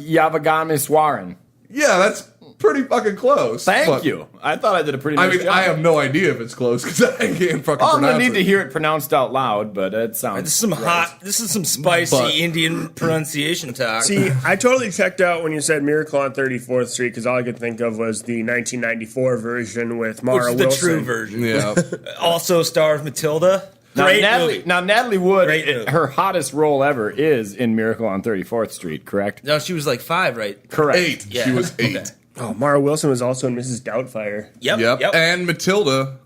Satyavagamiswaran. Yeah, that's pretty fucking close. Thank you. I thought I did a pretty nice job. I have no idea if it's close because I can't fucking I'm pronounce gonna need it. to hear it pronounced out loud, but it sounds. This is some spicy Indian pronunciation talk. See, I totally checked out when you said Miracle on 34th Street because all I could think of was the 1994 version with Mara Which is the Wilson. true version. Yeah. Also stars Matilda. Now, Great Natalie, movie. now, Natalie Wood, Great movie. her hottest role ever is in Miracle on 34th Street, correct? No, she was like 5, right? Correct. 8. Yeah. She was 8. Okay. Oh, Mara Wilson was also in Mrs. Doubtfire. Yep. And Matilda.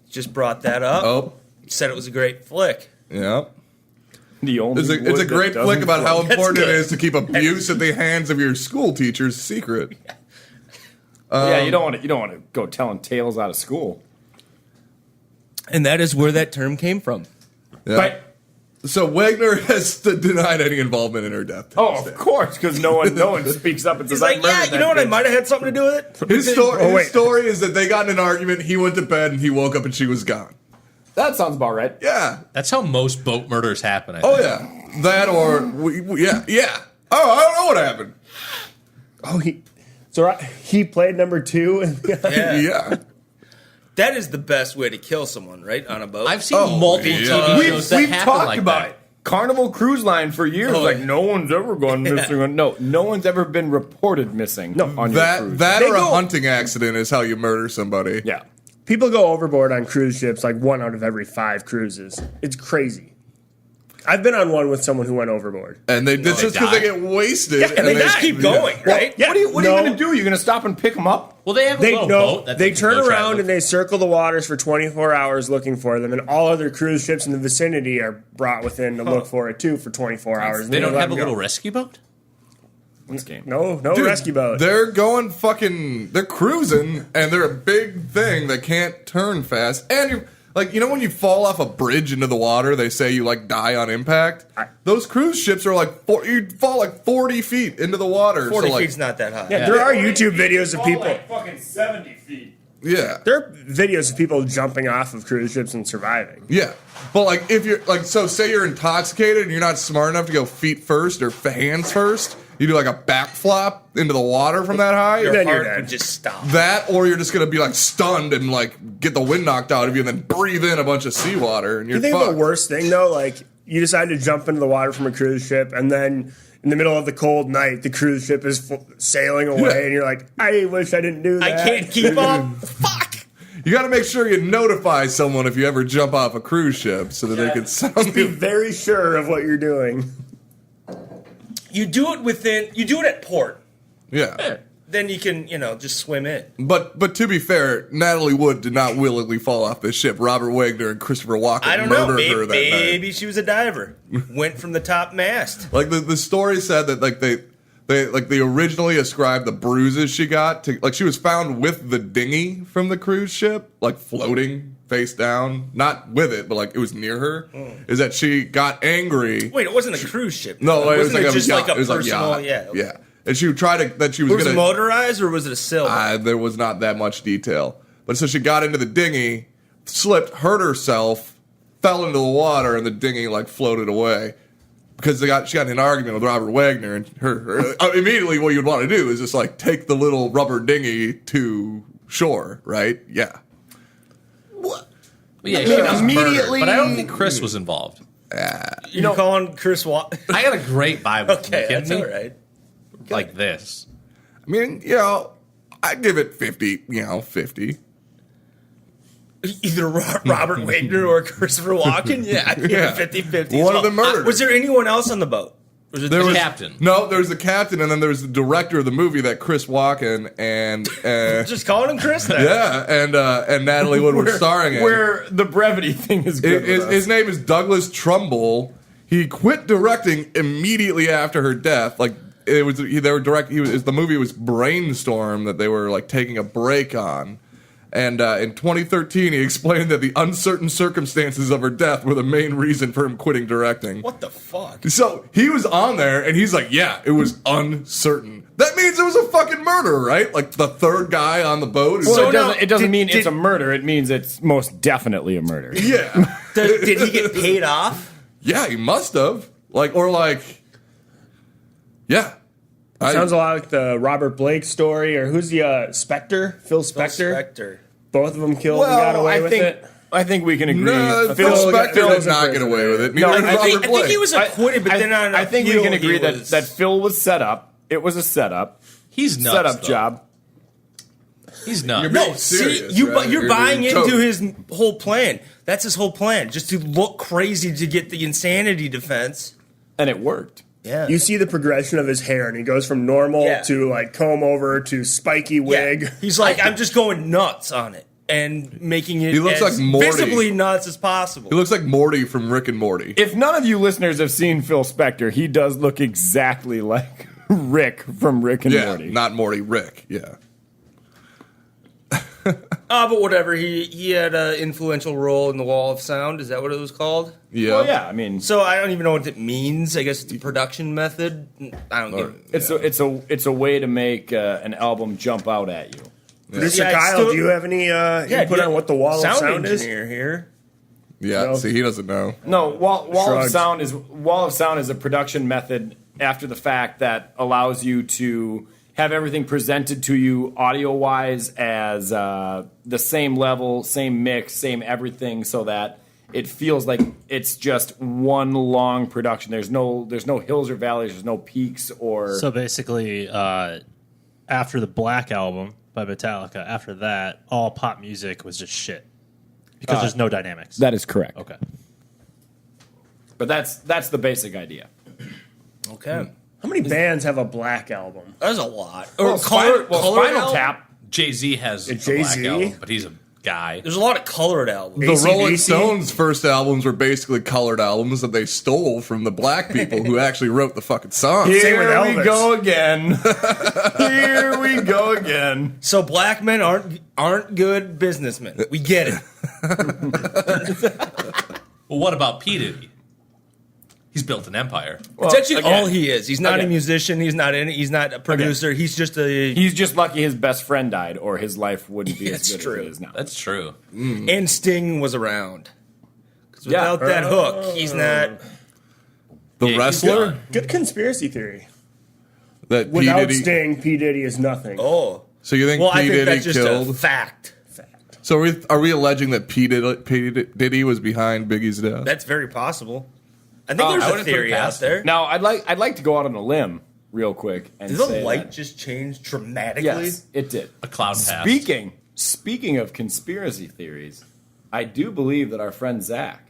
Just brought that up. Oh. Said it was a great flick. Yeah. The only It's a Wood great that flick doesn't about how float. important it good. is to keep abuse at the hands of your school teachers secret. Yeah, you don't want to go telling tales out of school. And that is where that term came from. Yeah. But So Wagner has denied any involvement in her death. to this of day. course, because no one speaks up and says, He's like, "I murdered yeah, you that know what? I bitch." might have had something to do with it. His wait. story is that they got in an argument. He went to bed and he woke up and she was gone. That sounds about right. Yeah. That's how most boat murders happen. I Oh think. yeah. That or yeah. Oh, I don't know what happened. Oh, he played number 2. Yeah. Yeah. That is the best way to kill someone, right? On a boat. I've seen Oh, multiple yeah. TV We've shows that happen talked like about that. it. Carnival Cruise Line for years, Oh, like yeah. no one's ever gone missing. No one's ever been reported missing. No, on your cruise. That They or a go- hunting accident is how you murder somebody. Yeah. People go overboard on cruise ships like 1 out of every 5 cruises. It's crazy. I've been on one with someone who went overboard. And it's just because they get wasted. Yeah, and they just keep going, right? What are you No. going to do? You're going to stop and pick them up? Well, they have a They little no, boat that they can turn go try around look and they circle the waters for 24 hours looking for them, and all other cruise ships in the vicinity are brought within to look for it too for 24 hours. They don't let have a them go. little rescue boat? This game. No Dude, rescue boat. They're going they're cruising and they're a big thing that can't turn fast. And you're like, when you fall off a bridge into the water, they say you like die on impact. Those cruise ships are like, you fall like 40 feet into the water. 40 so like, feet's not that high. Yeah, there are YouTube videos of people. fucking 70 feet. Yeah. There are videos of people jumping off of cruise ships and surviving. Yeah. But like if you're like, so say you're intoxicated and you're not smart enough to go feet first or hands first, you do like a backflop into the water from that high. Your Then you're heart dead. would just stop. That, or you're just gonna be like stunned and like get the wind knocked out of you, and then breathe in a bunch of seawater, and you're You think fucked. the worst thing though, like you decide to jump into the water from a cruise ship, and then in the middle of the cold night, the cruise ship is sailing away, Yeah. and you're like, I wish I didn't do that. I can't keep up. Fuck. You got to make sure you notify someone if you ever jump off a cruise ship, so that they can sound Be you. very sure of what you're doing. You do it at port. Yeah. Then you can, just swim in. But to be fair, Natalie Wood did not willingly fall off this ship. Robert Wagner and Christopher Walken I don't know. murdered her that night. Maybe she was a diver. Went from the top mast. Like the story said that like they originally ascribed the bruises she got to like she was found with the dinghy from the cruise ship, like floating face down, not with it, but like it was near her. Is that she got angry? Wait, it wasn't a cruise ship. No, it was Wasn't like just a like yacht. a It was like personal, yacht. yeah. And she tried to that she was Was gonna it motorized or was it a sailboat? There was not that much detail. But so she got into the dinghy, slipped, hurt herself, fell into the water, and the dinghy like floated away. Because she got in an argument with Robert Wagner, and her immediately what you'd want to do is just like take the little rubber dinghy to shore, right? Yeah. Well, yeah, she was Immediately- murdered, but I don't think Chris was involved. You're calling Chris Watt? I got a great vibe with him. Okay, You kidding that's me? all right. Like this. I mean, I'd give it 50, 50. Either Robert Wagner or Christopher Walken? Yeah, I'd give Yeah. it 50-50. One of them murdered. Was there anyone else on the boat? Was it There was captain. No, there was the captain, and then there was the director of the movie, that Chris Walken, and just calling him Chris then? yeah, and Natalie Wood were starring in. Where the brevity thing is good. His name is Douglas Trumbull. He quit directing immediately after her death. Like it was, the movie was Brainstorm that they were like taking a break on, And in 2013, he explained that the uncertain circumstances of her death were the main reason for him quitting directing. What the fuck? So he was on there, and he's like, yeah, it was uncertain. That means it was a fucking murder, right? Like the third guy on the boat. Is Well, like, it doesn't mean it's a murder. It means it's most definitely a murder. yeah. Did he get paid off? Yeah, he must have. Yeah. Sounds a lot like the Robert Blake story, or who's the Spectre? Phil Spector. Spector. Both of them killed and got away with it. I think we can agree. No, Phil Spector did not get away with it. Neither did I Robert think Blake. he was acquitted, but then on I think we appeal, can agree he was- that Phil was set up. It was a setup. He's nuts. Setup though. job. He's nuts. You're No, being see, serious, you're right? buying being into totally- his whole plan. That's his whole plan, just to look crazy to get the insanity defense. And it worked. Yeah. You see the progression of his hair, and he goes from normal Yeah. to like comb over to spiky wig. Yeah. He's like, I'm just going nuts on it and making it He looks as like Morty. visibly nuts as possible. He looks like Morty from Rick and Morty. If none of you listeners have seen Phil Spector, he does look exactly like Rick from Rick and Yeah, Morty. not Morty, Rick. Yeah. But whatever. He had an influential role in the Wall of Sound. Is that what it was called? Yeah. Well, yeah. I mean, So I don't even know what it means. I guess it's a production method. I don't get it. it's a way to make an album jump out at you. Producer Yeah, it's Kyle, still- do you have any input on what the Wall of Sound is? engineer here. Yeah, No. see, he doesn't know. No, Wall of Shrugs. Sound is a production method after the fact that allows you to have everything presented to you audio wise as the same level, same mix, same everything, so that it feels like it's just one long production. There's no hills or valleys. There's no peaks or. So basically, after the Black Album by Metallica, after that, all pop music was just shit because there's no dynamics. That is correct. Okay. But that's the basic idea. Okay. How many bands have a Black Album? There's a lot. Well, colored Spinal album? Tap. Jay-Z has a Jay-Z? Black Album, but he's a guy. There's a lot of colored albums. The Rolling AC/DC? Stones' first albums were basically colored albums that they stole from the black people who actually wrote the fucking songs. Same with Here we Elvis. go again. Here we go again. So black men aren't good businessmen. We get it. Well, what about P. Diddy? He's built an empire. It's actually again- all he is. He's not a again. musician. He's not a producer. He's just a. He's just lucky his best friend died, or his life wouldn't be as That's good true. as it is now. That's true. And Sting was around. 'Cause Yeah. without that hook, he's not. The Yeah, wrestler he's Good conspiracy theory. that P. Without Diddy. Sting, P. Diddy is nothing. Oh. So you think Well, P. I think Diddy that's just a killed? fact. So are we alleging that P. Diddy was behind Biggie's death? That's very possible. I think I there's a wouldn't put it theory out past there. Now, I'd like to go out on a limb real quick and Did the say light that- just change dramatically? Yes, it did. A cloud passed. Speaking of conspiracy theories, I do believe that our friend Zach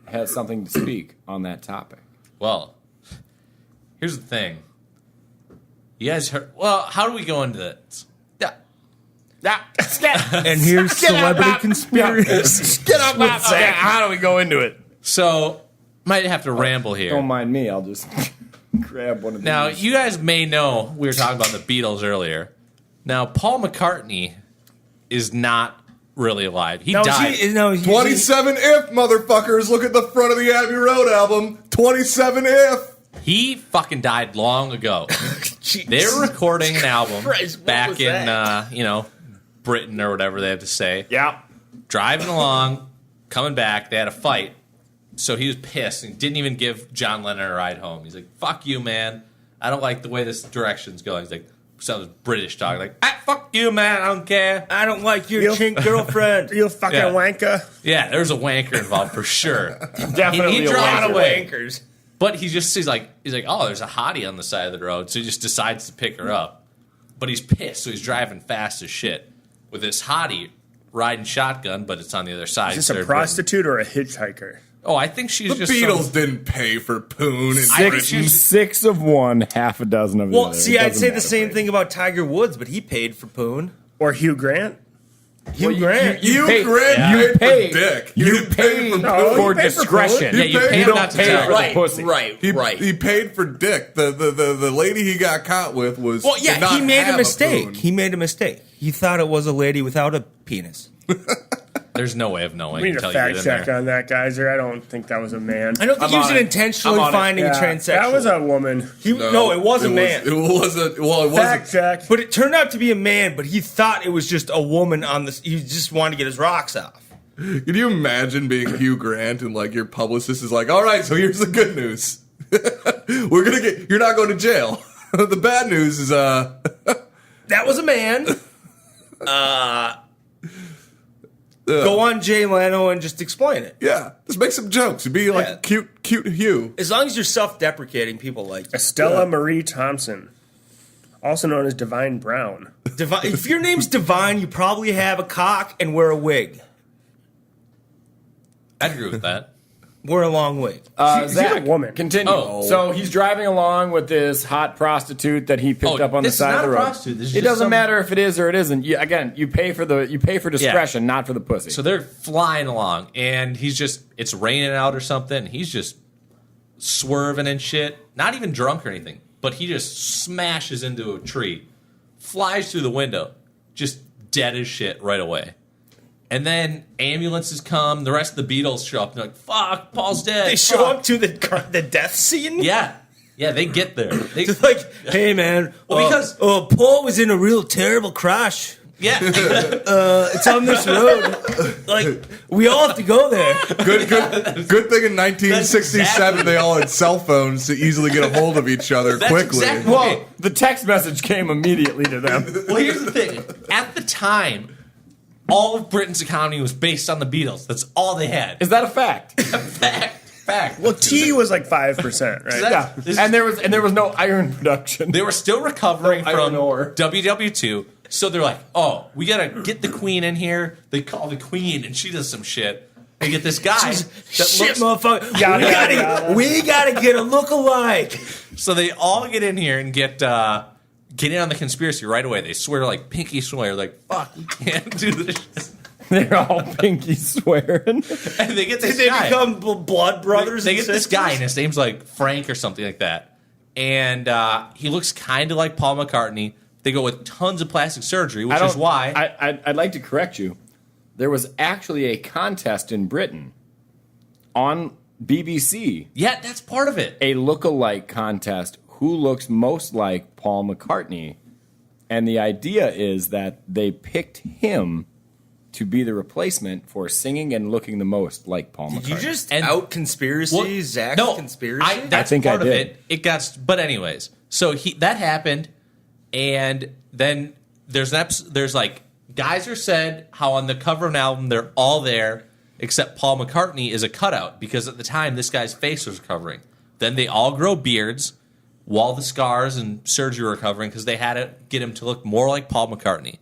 has something to speak on that topic. Well, here's the thing. You guys heard... Well, how do we go into this? And here's celebrity conspiracy. Get up, how do we go into it? So, might have to ramble here. Don't mind me. I'll just grab one of these. Now, you guys may know we were talking about the Beatles earlier. Now, Paul McCartney is not really alive. He died. 27 if, motherfuckers. Look at the front of the Abbey Road album. 27 if. He fucking died long ago. They were recording an album Christ, what back was in, that? Britain or whatever they have to say. Yeah. Driving along, coming back, they had a fight. So he was pissed and didn't even give John Lennon a ride home. He's like, fuck you, man. I don't like the way this direction's going. He's like, sounds British talk. Like, fuck you, man. I don't care. I don't like your chink girlfriend. You fucking Yeah. wanker. Yeah, there's a wanker involved for sure. Definitely he a drives wanker. away. Wankers. But he's like, oh, there's a hottie on the side of the road. So he just decides to pick her up. But he's pissed, so he's driving fast as shit with this hottie riding shotgun, but it's on the other side. Is this They're a prostitute or a hitchhiker? Oh, I think she's The just Beatles didn't pay for Poon. And Six of one, half a dozen of the Well, other. see, It I'd doesn't say the matter. same thing about Tiger Woods, but he paid for Poon. Or Hugh Grant? Hugh Grant. You paid- Grant paid- paid for dick. You didn't pay paid for for Poon. you paid for discretion. Yeah, you paid- pay you him don't not to pay tell. for the Right, pussy. right, He, right. he paid for dick. The lady he got caught with was. Well, did yeah, not he made have a mistake. Poon. He made a mistake. He thought it was a lady without a penis. There's no way of knowing. We need a until you fact get in check there. on that, Geyser. I don't think that was a man. I don't think he was intentionally finding a transsexual. That was a woman. No, it was a man. It wasn't. Well, it Fact wasn't. check. But it turned out to be a man, but he thought it was just a woman on this. He just wanted to get his rocks off. Can you imagine being Hugh Grant and like your publicist is like, all right, so here's the good news. You're not going to jail. The bad news is That was a man. Go on Jay Leno and just explain it. yeah, just make some jokes. Be like cute Hugh. As long as you're self-deprecating, people like you. Estella Marie Thompson, also known as Divine Brown. If your name's Divine, you probably have a cock and wear a wig. I'd agree with that. Wear a long wig. Zach, a woman. Continue. Oh. So he's driving along with this hot prostitute that he picked up on the this is side not of the a road. prostitute. This is It just doesn't some- matter if it is or it isn't. You pay for discretion, not for the pussy. So they're flying along, and it's raining out or something. He's just swerving and shit. Not even drunk or anything, but he just smashes into a tree, flies through the window, just dead as shit right away. And then ambulances come. The rest of the Beatles show up. They're like, fuck, Paul's dead. They show up to the death scene? Yeah. Yeah, they get there. It's like, hey, man. Well, Paul was in a real terrible crash. Yeah. It's on this road. Like, we all have to go there. Good thing in 1967 they all had cell phones to easily get a hold of each other quickly. Exactly. well, the text message came immediately to them. Well, here's the thing. At the time, all of Britain's economy was based on the Beatles. That's all they had. Is that a fact? Fact. Well, tea was like 5%, right? Yeah. And there was no iron production. They were still recovering No iron from ore. WW2, so they're like, "Oh, we gotta get the Queen in here." They call the Queen, and she does some shit. They get this guy. Shit, motherfucker. We gotta get a look-alike. So they all get in here and get in on the conspiracy right away. They swear like pinky swear, like, "Fuck, we can't do this." They're all pinky swearing. And they get this They guy. become blood brothers. They and get this sisters? guy, and his name's like Frank or something like that. And he looks kind of like Paul McCartney. They go with tons of plastic surgery, which is why. I'd like to correct you. There was actually a contest in Britain on BBC. Yeah, that's part of it. A look-alike contest. Who looks most like Paul McCartney? And the idea is that they picked him to be the replacement for singing and looking the most like Paul McCartney. Did you just out conspiracy? Zach's no, conspiracy? That's think part I of did. it. It got, but anyways, so that happened, and then there's like Geyser said how on the cover of an album they're all there except Paul McCartney is a cutout because at the time this guy's face was recovering. Then they all grow beards while the scars and surgery were recovering because they had to get him to look more like Paul McCartney.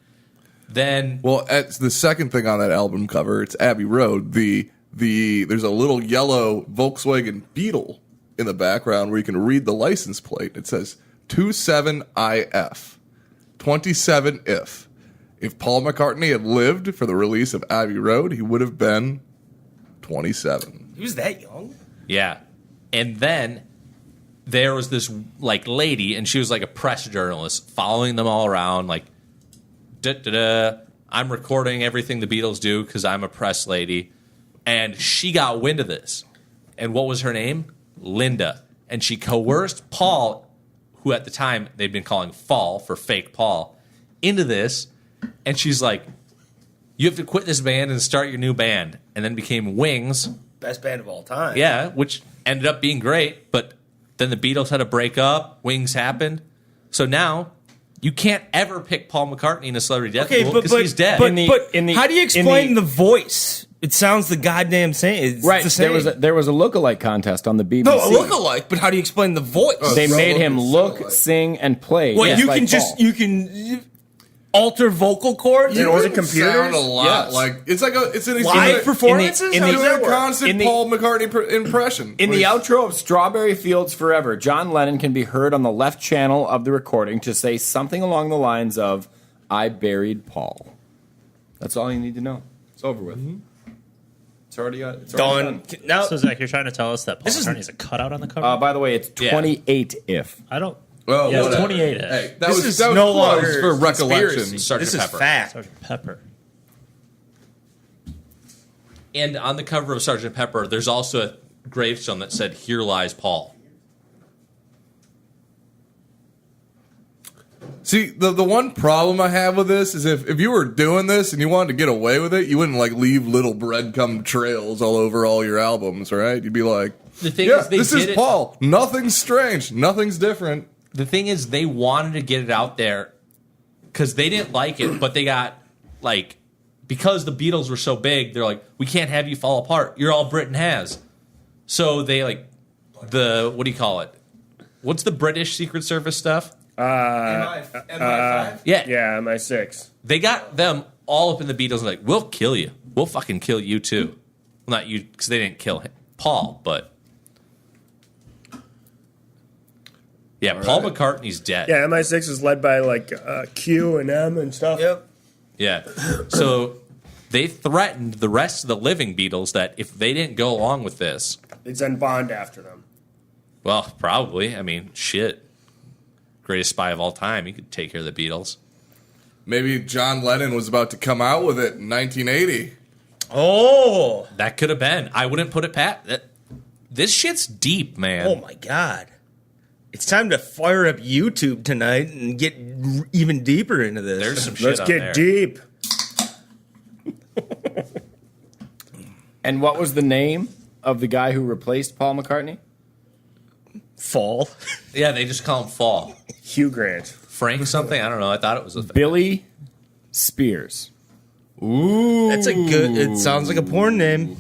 Then, Well, it's the second thing on that album cover. It's Abbey Road. There's a little yellow Volkswagen Beetle in the background where you can read the license plate. It says 27IF, 27 if. If Paul McCartney had lived for the release of Abbey Road, he would have been 27. He was that young? yeah, and then there was this like lady, and she was like a press journalist following them all around, like. I'm recording everything the Beatles do because I'm a press lady. And she got wind of this. And what was her name? Linda. And she coerced Paul, who at the time they'd been calling Fall for fake Paul, into this. And she's like, you have to quit this band and start your new band. And then became Wings. Best band of all time. Yeah, which ended up being great. But then the Beatles had to break up. Wings happened. So now you can't ever pick Paul McCartney in a celebrity death pool because he's dead. But how do you explain the voice? It sounds the goddamn same. It's Right. the same. There was a look-alike contest on the BBC. No, a look-alike, but how do you explain the voice? They made him look, sing, and play. What, just you like can Paul. just, you can alter vocal cords? Yeah, was it Sound computers? a lot Yes. like it's like a it's an Live performances? In How the, does that work? constant Paul McCartney impression. In the outro of Strawberry Fields Forever, John Lennon can be heard on the left channel of the recording to say something along the lines of, I buried Paul. That's all you need to know. It's over with. It's already done. Now, So Zach, you're trying to tell us that Paul McCartney is a cutout on the cover? By the way, it's 28 if. I don't. Well, Yeah, it's whatever. 28. Hey, that This was is that was no close longer for recollection. conspiracy. Sergeant This is Pepper. fact. Sergeant Pepper. And on the cover of Sergeant Pepper, there's also a gravestone that said, "Here lies Paul." See, the one problem I have with this is if you were doing this and you wanted to get away with it, you wouldn't like leave little breadcrumb trails all over all your albums, right? You'd be like, The thing yeah, is, they this is did it- Paul. Nothing's strange. Nothing's different. The thing is, they wanted to get it out there because they didn't like it, but they got, like, because the Beatles were so big, they're like, we can't have you fall apart. You're all Britain has. So they, like, what do you call it? What's the British Secret Service stuff? MI5? Yeah. Yeah, MI6. They got them all up in the Beatles and like, we'll kill you. We'll fucking kill you too. Well, not you, because they didn't kill Paul, but... Yeah, Paul McCartney's dead. Yeah, MI6 is led by like Q and M and stuff. Yep. Yeah. So they threatened the rest of the living Beatles that if they didn't go along with this, They'd send Bond after them. well, probably. I mean, shit. Greatest spy of all time. He could take care of the Beatles. Maybe John Lennon was about to come out with it in 1980. Oh. That could have been. I wouldn't put it this shit's deep, man. Oh my God. It's time to fire up YouTube tonight and get even deeper into this. There's some shit Let's on get there. deep. And what was the name of the guy who replaced Paul McCartney? Fall. Yeah, they just call him Fall. Hugh Grant. Frank something? I don't know. I thought it was a thing. Billy Spears. Ooh. That's a good. It sounds like a porn name.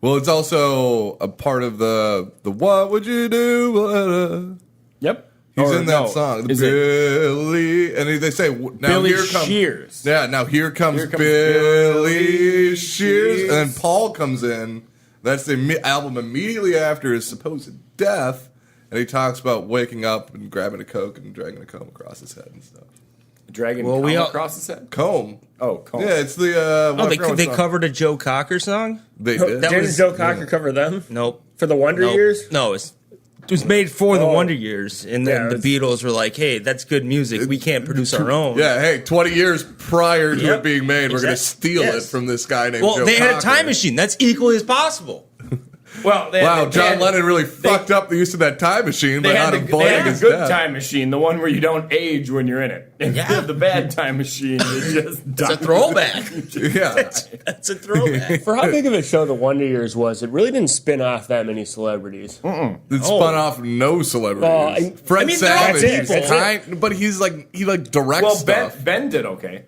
Well, it's also a part of the What Would You Do? Yep. He's Or in that no, song. is it Billy. And they say, now Billy here comes. Shears? Yeah, now here comes Here comes Billy Billy Shears. And then Shears. Paul comes in. That's the album immediately after his supposed death. And he talks about waking up and grabbing a Coke and dragging a comb across his head and stuff. Dragon Well, we all- across his head? Comb. Oh, comb. Yeah, it's the. Oh, I forgot what they song. covered a Joe Cocker song? They did. That Didn't was- Joe Cocker cover them? Nope. For the Wonder Nope. Years? No, it was made for the Oh. Wonder Years. And then Yeah, the it was- Beatles were like, hey, that's good music. We can't produce our own. Yeah, hey, 20 years prior to Yep. it being made, we're going to Exact- steal yes. it from this guy named Well, Joe they had a Cocker. time machine. That's equally as possible. Well, Wow, John Lennon really fucked up the use of that time machine by They not had avoiding the his good death. time machine, the one where you don't age when you're in it. And Yeah. the bad time machine, you just It's a throwback. Yeah. That's a throwback. For how big of a show the Wonder Years was, it really didn't spin off that many celebrities. It spun off no celebrities. Well, Fred I mean, they're all Savage, people. he's kind, but he's like he directs Well, stuff. Ben did okay.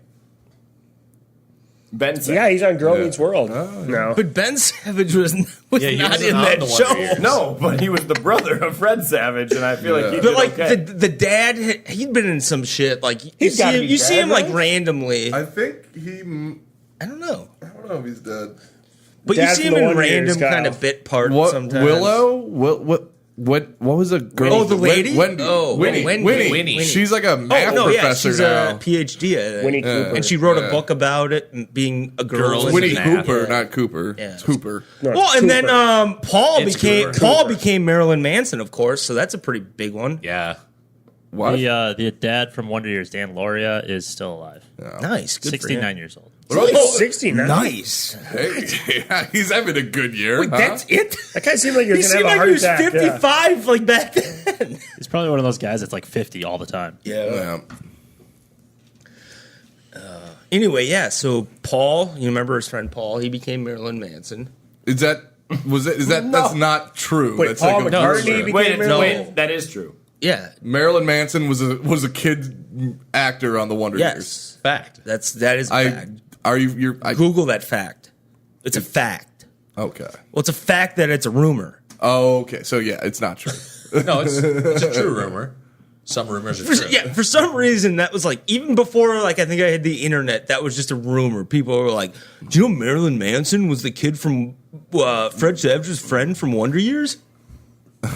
Ben said. Yeah, he's on Girl Yeah. Meets World. No. But Ben Savage was Yeah, he not wasn't in on that the Wonder show. Years. No, but he was the brother of Fred Savage, and I feel like he But did like okay. the dad, he'd been in some shit. Like you He's see gotta him, be you see dead, him like right? randomly. I think he. I don't know, I don't know if he's dead. but Dad you see from him the in Wonder random Years, Kyle. kind of bit parts What sometimes. Willow? What was a girl? Oh, the lady? Wendy. Oh, Winnie. Winnie. Winnie. She's like a math Oh no, yeah, professor she's now. a PhD at it. Winnie Cooper. and she wrote Yeah. a book about it, and being a girl. Girls in Winnie Math. Cooper, Yeah. not Cooper. Yeah. It's Hooper. No, Well, and then Cooper. Paul It's became Cooper. Marilyn Manson, of course. So that's a pretty big one. Yeah. What? The dad from Wonder Years, Dan Lauria, is still alive. Nice, good 69 years old. Oh, 69. nice. Hey, yeah, he's having a good year. Wait, huh? that's it. That guy seemed like he He was seemed going to like have he a was heart attack. 55, like back then. He's probably one of those guys that's like 50 all the time. Yeah. Anyway, yeah. So Paul, you remember his friend Paul? He became Marilyn Manson. Is that that's not true? Wait, That's Paul like a McCartney rumor. became Wait, No. wait, that is true. Yeah. Marilyn Manson was a kid actor on the Wonder Years. Yes. Fact. That is a fact. Google that fact. It's a fact. Okay. Well, it's a fact that it's a rumor. Oh, okay. So yeah, it's not true. No, it's a true rumor. Some rumors are true. Yeah, for some reason that was like even before like I think I had the internet. That was just a rumor. People were like, "Do you know Marilyn Manson was the kid from Fred Savage's friend from Wonder Years?"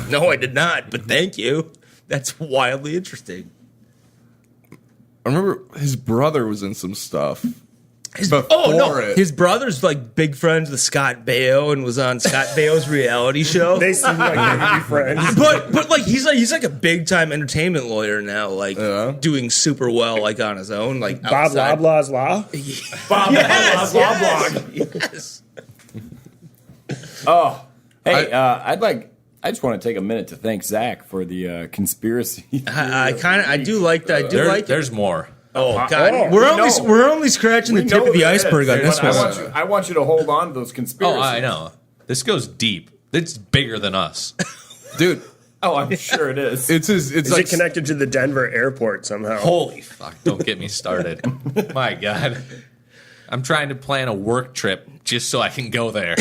No, I did not. But thank you. That's wildly interesting. I remember his brother was in some stuff. before it. His brother's like big friends with Scott Baio and was on Scott Baio's reality show. They seem like they would be friends. But like he's like a big time entertainment lawyer now, like doing super well, like on his own, like Bob Loblaw's Law. Bob Yes, Law yes, blog. yes. Oh, hey, I just want to take a minute to thank Zach for the conspiracy. I do like that. I do like it. There's more. Oh God, we're only scratching the tip of the iceberg on this one. I want you to hold on to those conspiracies. Oh, I know. This goes deep. It's bigger than us. Dude. Oh, I'm sure it is. Is like, it connected to the Denver airport somehow? Holy fuck, don't get me started. My God. I'm trying to plan a work trip just so I can go there.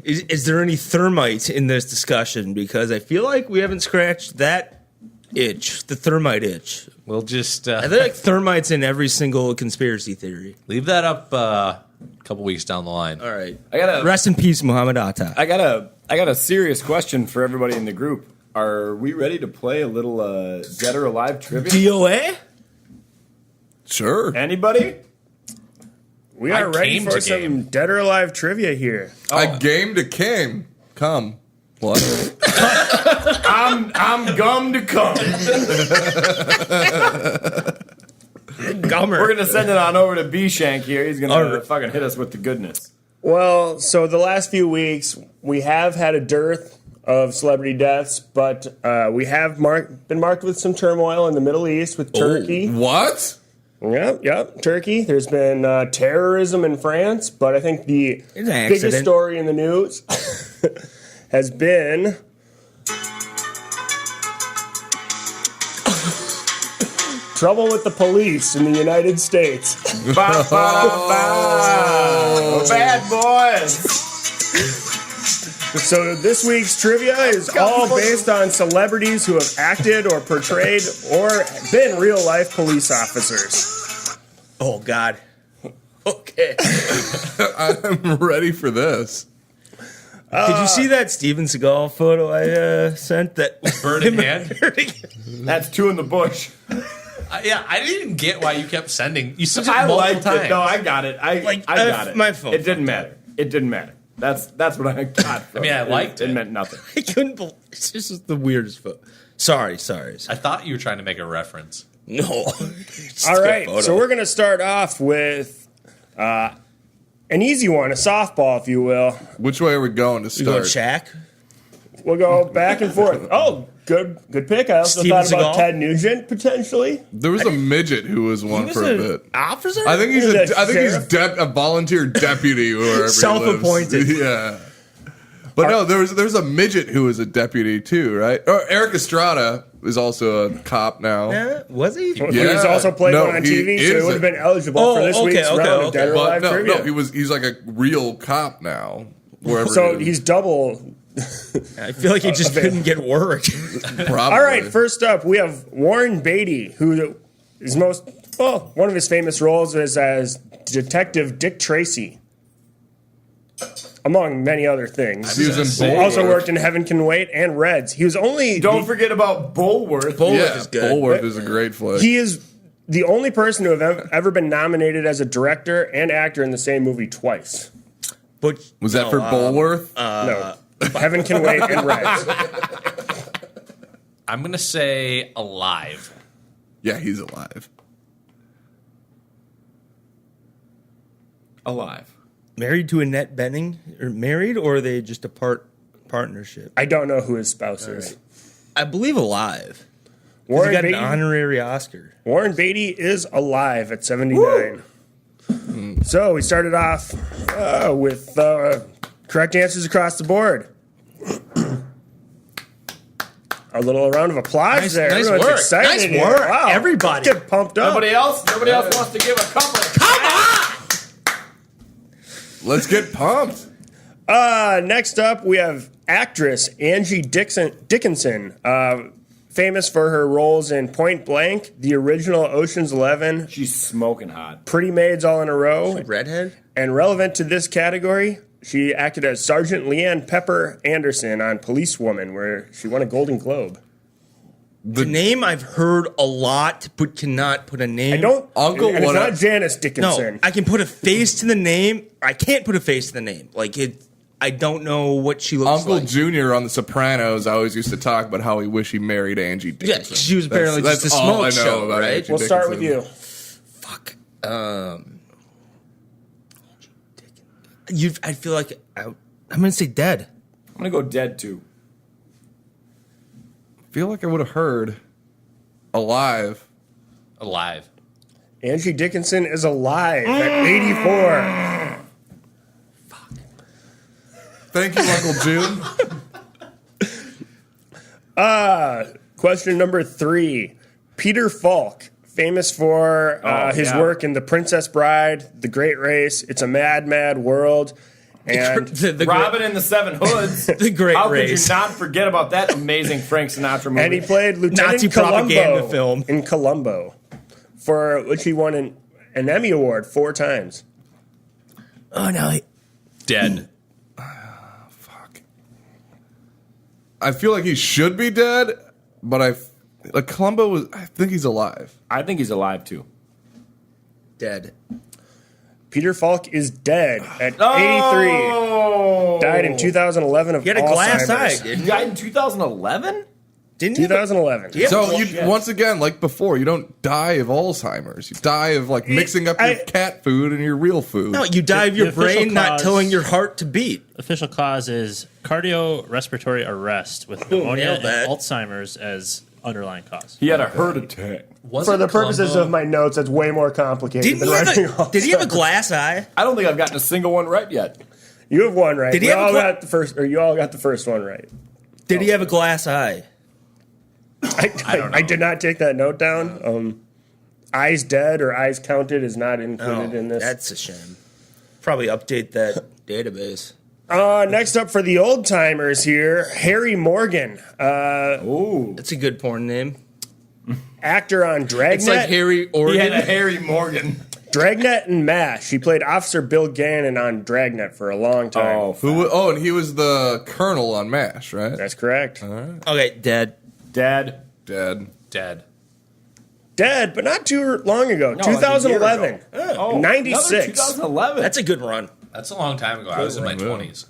Is there any thermite in this discussion? Because I feel like we haven't scratched that itch, the thermite itch. We'll just... I feel like thermite's in every single conspiracy theory. Leave that up a couple weeks down the line. All right. Rest in peace, Muhammad Atta. I got a serious question for everybody in the group. Are we ready to play a little Dead or Alive trivia? DOA? Sure. Anybody? We are ready for some Dead or Alive trivia here. I game to came. Come. What? I'm gum to come. Gummer. We're gonna send it on over to B Shank here. He's gonna fucking hit us with the goodness. Well, so the last few weeks we have had a dearth of celebrity deaths, but we have been marked with some turmoil in the Middle East with Turkey. What? Yep, Turkey. There's been terrorism in France, but I think the biggest story in the news has been trouble with the police in the United States. Bad boys. So this week's trivia is all based on celebrities who have acted or portrayed or been real-life police officers. Oh, God. Okay. I'm ready for this. Did you see that Steven Seagal photo I sent? That bird in hand? That's two in the bush. Yeah, I didn't even get why you kept sending. You sent it I multiple liked times. it. No, I got it. I got it. My phone. It didn't matter. It didn't matter. That's what I got. From I mean, I liked it. It meant nothing. I couldn't believe it's just the weirdest photo. Sorry. I thought you were trying to make a reference. No. All right, so we're going to start off with an easy one, a softball, if you will. Which way are we going to You going start? Shaq? We'll go back and forth. Oh, good pick. I also Steven thought about Seagal? Ted Nugent, potentially. There was a midget who was one for a bit. Officer? I think he's He's a I think sheriff? he's a volunteer deputy wherever he lives. Self-appointed. Yeah. But no, there's a midget who was a deputy too, right? Or Eric Estrada is also a cop now. Yeah, was he? He's also played one on he TV, so he is would have been eligible for this week's round of Dead or Alive But trivia. no, he's like a real cop now. Wherever So he is. he's double. I feel like he just couldn't get work. Probably. All right, first up, we have Warren Beatty, who is one of his famous roles is as Detective Dick Tracy, among many other things. He was in He also Bulworth. worked in Heaven Can Wait and Reds. He was only Don't forget about Bulworth. Yeah, is good. Bulworth is a great flick. he is the only person to have ever been nominated as a director and actor in the same movie twice. But Was that for Bulworth? No, Heaven Can Wait and Reds. I'm going to say alive. Yeah, he's alive. Alive. married to Annette Bening? Or married, or are they just a partnership? I don't know who his spouse is. I believe alive. Warren He got Beatty, an honorary Oscar. Warren Beatty is alive at 79. So we started off with correct answers across the board. A little round of applause there. Nice Everyone's work. excited Nice here. work. Wow. Everybody. Get pumped up. Nobody else wants to give a couple. Let's get pumped. Next up, we have actress Angie Dickinson, famous for her roles in Point Blank, the original Ocean's 11, She's smoking hot. Pretty Maids All in a Row, Redhead? and relevant to this category, she acted as Sergeant Leanne Pepper Anderson on Policewoman, where she won a Golden Globe. The name I've heard a lot, but cannot put a name. I don't. Uncle and it's what? not Janice Dickinson. No, I can put a face to the name. I can't put a face to the name. Like it. I don't know what she looks Uncle like. Junior on The Sopranos always used to talk about how he wished he married Angie Dickinson. Yeah, she was apparently just a smoke show, right? Angie We'll start with Dickinson. you. Fuck. I feel like I'm gonna say dead. I'm gonna go dead too. I feel like I would have heard alive. Alive. Angie Dickinson is alive at 84. Thank you, Uncle June. Question number 3. Peter Falk, famous for his work in The Princess Bride, The Great Race, It's a Mad, Mad World, and The Robin and the Seven Hoods. The Great How Race. could you not forget about that amazing Frank Sinatra movie? and he played Lieutenant Nazi Columbo propaganda film. in Columbo, for which he won an Emmy Award 4 times. Oh no. Dead. I feel like he should be dead, but I think he's alive. I think he's alive too. Dead. Peter Falk is dead at 83. Oh! Died in 2011 of He had a glass eye, Alzheimer's. didn't He died in 2011? Didn't you? 2011. Yeah. So Bullshit. once again, like before, you don't die of Alzheimer's. You die of like mixing up your cat food and your real food. No, you die of your The official brain not cause- telling your heart to beat. Official cause is cardiorespiratory arrest with pneumonia nailed and that. Alzheimer's as underlying cause. He had a heart attack. For the purposes of my notes, that's way more complicated than writing all Did he have a stuff. glass eye? I don't think I've gotten a single one right yet. You have one right. Did he We have a all gla- got the first, or you all got the first one right. Did he have a glass eye? I don't know. I did not take that note down. Eyes dead or eyes counted is not included in this. That's a shame. Probably update that database. Next up for the old timers here, Harry Morgan, That's a good porn name. actor on Dragnet. It's like Harry He Organ. had a Harry Morgan. Dragnet and MASH. He played Officer Bill Gannon on Dragnet for a long time. And he was the colonel on MASH, right? That's correct. Okay, dead. Dead. Dead. Dead, but not too long ago. No, like a year 2011. ago. Oh, 96. another 2011. That's a good run. That's a long time ago. I was in my 20s.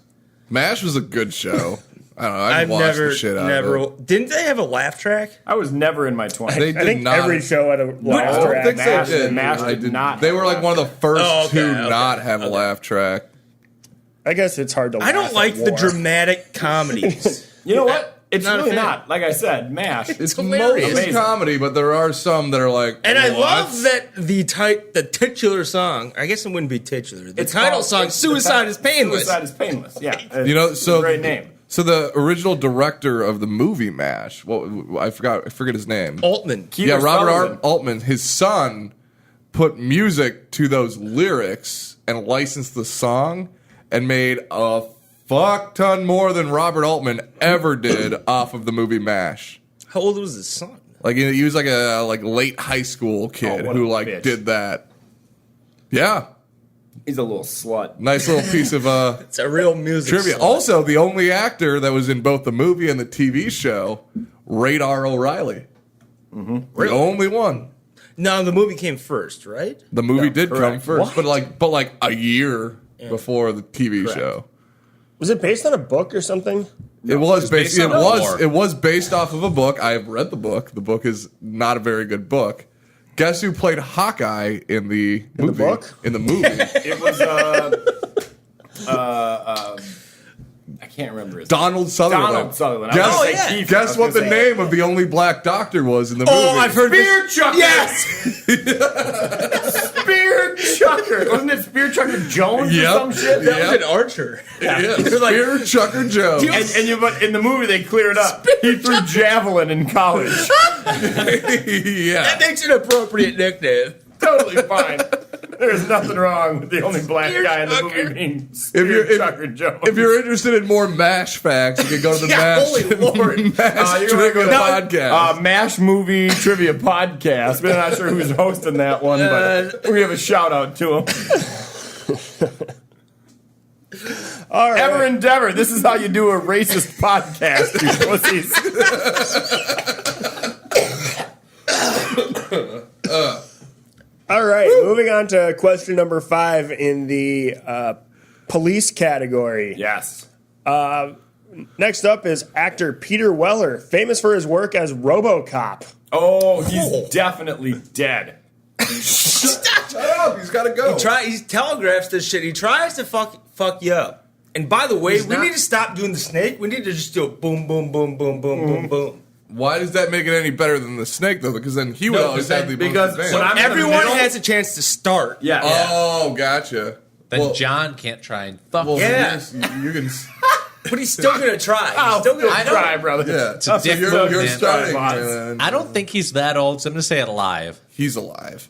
MASH was a good show. I don't know. I've watched never, the shit out never. of it. Didn't they have a laugh track? I was never in my 20s. They I did think not. every show had a I laugh don't track. think MASH they did. MASH I did not They have were a like one of the first Oh, okay, to okay, not have a laugh track. I guess it's hard to laugh I don't at like the war. dramatic comedies. You know what? It's Not a really fan. not. Like I said, MASH. It's hilarious. mostly comedy, but there are some that are like. And I what? love that the titular song. I guess it wouldn't be titular. The It's title called- song, it's- "Suicide is Painless." Suicide is painless. Yeah. You know, It's so a great name. So the original director of the movie MASH, I forget his name. Altman. Yeah, Robert Sutherland. Altman. His son put music to those lyrics and licensed the song and made a fuck ton more than Robert Altman ever did off of the movie MASH. How old was his son? Like he was like a late high school kid what who a like bitch. did that. Yeah, He's a little slut. nice little piece of It's a real music trivia. slut. Also, the only actor that was in both the movie and the TV show, Radar O'Reilly. The only one. No, the movie came first, right? The movie did come correct. first, but like a year before the TV show. Was it based on a book or something? It was based. based on a war. It was based off of a book. I have read the book. The book is not a very good book. Guess who played Hawkeye in the movie? book? In the movie. It was I can't remember his Donald Sutherland. Donald Sutherland. I was Guess, gonna say Keith, I guess was what the gonna say- name of the only black doctor was in the movie? Oh, I've heard Spear this. Chucker. Yes. Spear Chucker. Wasn't it Spear Chucker Jones Yep. or some shit? That was an archer. Yeah, Spear Chucker Jones. But in the movie they clear it up. He threw javelin in college. Yeah. That makes it an appropriate nickname. Totally fine. There's nothing wrong with the only black Spear guy in the Chucker. movie being Spear Chucker Jones. If you're interested in more MASH facts, you can go to the MASH, holy Lord. MASH you're Trivia right. Podcast. MASH Movie Trivia Podcast. We're not sure who's hosting that one, but we have a shout out to him. All right. Ever Endeavor. This is how you do a racist podcast, you pussies. All right, moving on to question number 5 in the police category. Yes. Next up is actor Peter Weller, famous for his work as RoboCop. Oh, he's definitely dead. Shut up. He's got to go. He telegraphs this shit. He tries to fuck you up. And by the way, we need to stop doing the snake. We need to just do it boom, boom, boom, boom, boom, boom, boom. Why does that make it any better than the snake, though? Because then he would always have the because most when advantage. Everyone has a chance to start. Yeah. Oh, gotcha. Then John can't try and fuck. Well, Yeah. you can. But he's still going to try. He's still going to try, brother. Yeah, It's a dick you're move, man. starting. I don't think he's that old, so I'm going to say it alive. He's alive.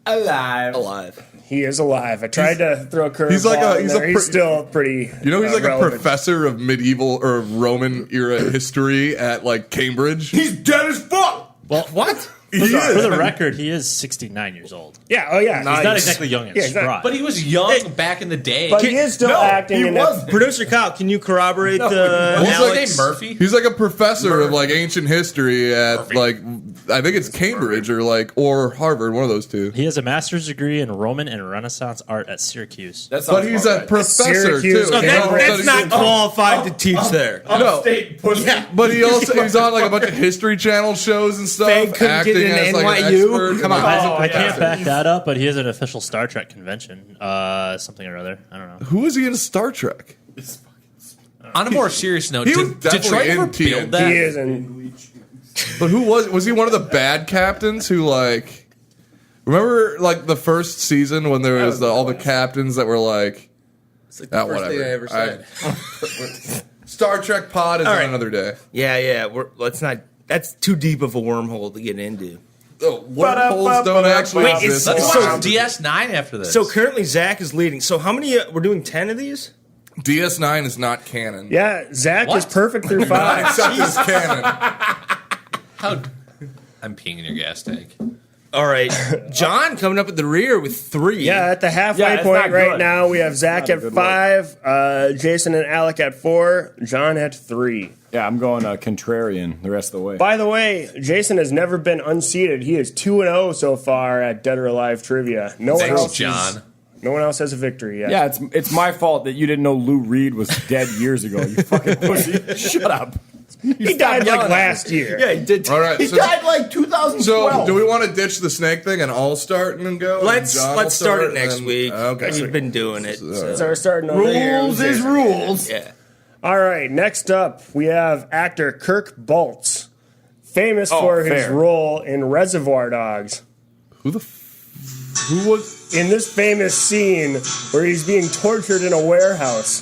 alive. He is alive. I tried to throw a curveball. He's still pretty. You know, he's like relevant. a professor of medieval or Roman era history at like Cambridge. He's dead as fuck. Well, what? He is. For the record, he is 69 years old. Yeah. Oh yeah. He's not exactly young as Stride. But he was young back in the day. But he is still acting. He in was. Producer Kyle, can you corroborate What's Alex? his name, Murphy? He's like a professor of like ancient history at like I think it's Cambridge or Harvard, one of those two. He has a master's degree in Roman and Renaissance art at Syracuse. But he's a professor Syracuse. too. Okay, That's not qualified to teach there. No, Upstate pussy. but he's on like a bunch of History Channel shows and stuff, Fag couldn't acting get into as like an NYU? expert. Come on. I can't back that up, but he has an official Star Trek convention, something or other. I don't know. Who is he in Star Trek? On a more serious note, He was did definitely Detroit ever in build TNT. that? He is, and But who was he one of the bad captains who like remember like the first season when there was all the captains that were like It's like the first whatever. thing I ever said. Star Trek pod is All on right. another day. Yeah. Let's not. That's too deep of a wormhole to get into. Oh, wormholes don't actually Wait, exist. Let's So- do DS9 after this. So currently Zach is leading. So how many? We're doing 10 of these. DS9 is not canon. yeah, Zach What? is perfect through 5. Except it's canon. How? I'm peeing in your gas tank. All right, John coming up at the rear with 3. Yeah, at the halfway Yeah, it's point not right good. now, we have Zach Not a at good 5, Jason and Alec at 4, John at 3. Yeah, I'm going contrarian the rest of the way. By the way, Jason has never been unseated. He is 2-0 so far at Dead or Alive trivia. No one Thanks, else John. No one else has a victory yet. Yeah, it's my fault that you didn't know Lou Reed was dead years ago. You fucking pussy. Shut up. He died like last year. Yeah, he did. All right. He died like 2012. So do we want to ditch the snake thing and all start and go? Let's John will start it next and- week. Okay. We've been doing it. So we're starting over here. rules is rules. Yeah. All right, next up, we have actor Kirk Baltz, famous Oh, for his fair. role in Reservoir Dogs. Who was? In this famous scene where he's being tortured in a warehouse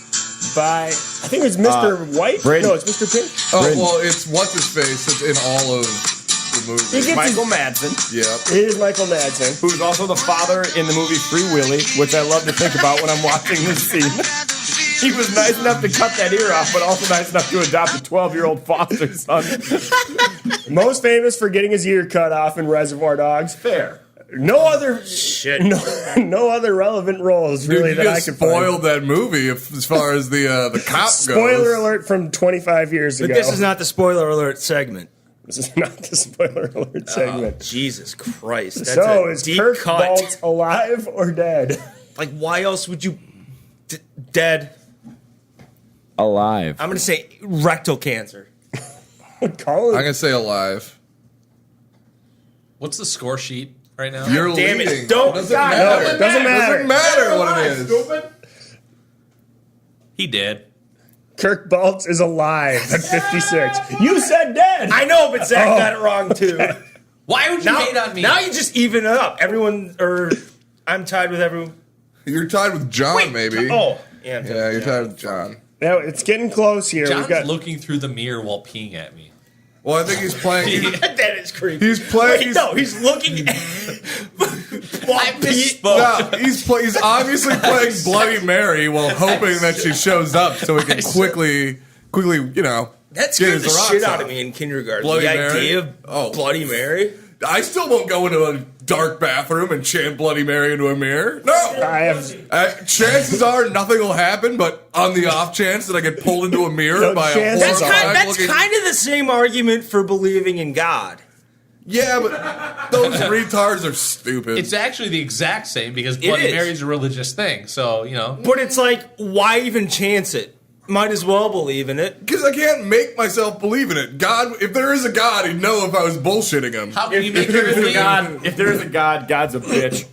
by, I think it's Mr. White? Brady. No, it's Mr. Pink. Oh Brandon. well, it's what's his face. It's in all of the He movies. gets Michael Madsen, Yeah. It is Michael Madsen. who's also the father in the movie Free Willy, which I love to think about when I'm watching this scene. He was nice enough to cut that ear off, but also nice enough to adopt a 12-year-old foster son. Most famous for getting his ear cut off in Reservoir Dogs. Fair. No other Shit. no other relevant roles really Dude, that you I just could find. spoiled that movie as far as the cop goes. Spoiler alert from 25 years But ago. this is not the spoiler alert segment. This is not the spoiler alert segment. Jesus Christ. That's So a is deep Kirk cut. Baltz alive or dead? Like, why else would you... dead. Alive. I'm going to say rectal cancer. Colin, I'm gonna say alive. What's the score sheet right now? You're Damn it. leading. Don't- Doesn't God, matter. no, it doesn't matter. Doesn't matter what it is. He did. Kirk Baltz is alive at 56. You said dead. I know, but Zach got it wrong, too. Why would you Now, hate on me? now you just even it up. Everyone, or I'm tied with everyone. You're tied with John, maybe. Oh, yeah. Yeah, you're tied with John. Now it's getting close here. John's We've got looking through the mirror while peeing at me. Well, I think he's playing. That is creepy. He's playing. Wait, no, he's looking at... I misspoke. No, he's obviously playing Bloody Mary while hoping that she shows up so he can quickly, you know, That get scared his the rocks shit out off. of me in kindergarten. Bloody the Mary? idea of Oh. Bloody Mary. I still won't go into a dark bathroom and chant Bloody Mary into a mirror. No. I have Chances are nothing will happen, but on the off chance that I get pulled into a mirror No by a chances That's horrifying kind looking... of the same argument for believing in God. Yeah, but those retards are stupid. It's actually the exact same because Bloody is. Mary is a religious thing. So, But it's like, why even chance it? Might as well believe in it. Because I can't make myself believe in it. God, if there is a God, he'd know if I was bullshitting him. How can you make If there is a believe? God, if there is a God, God's a bitch.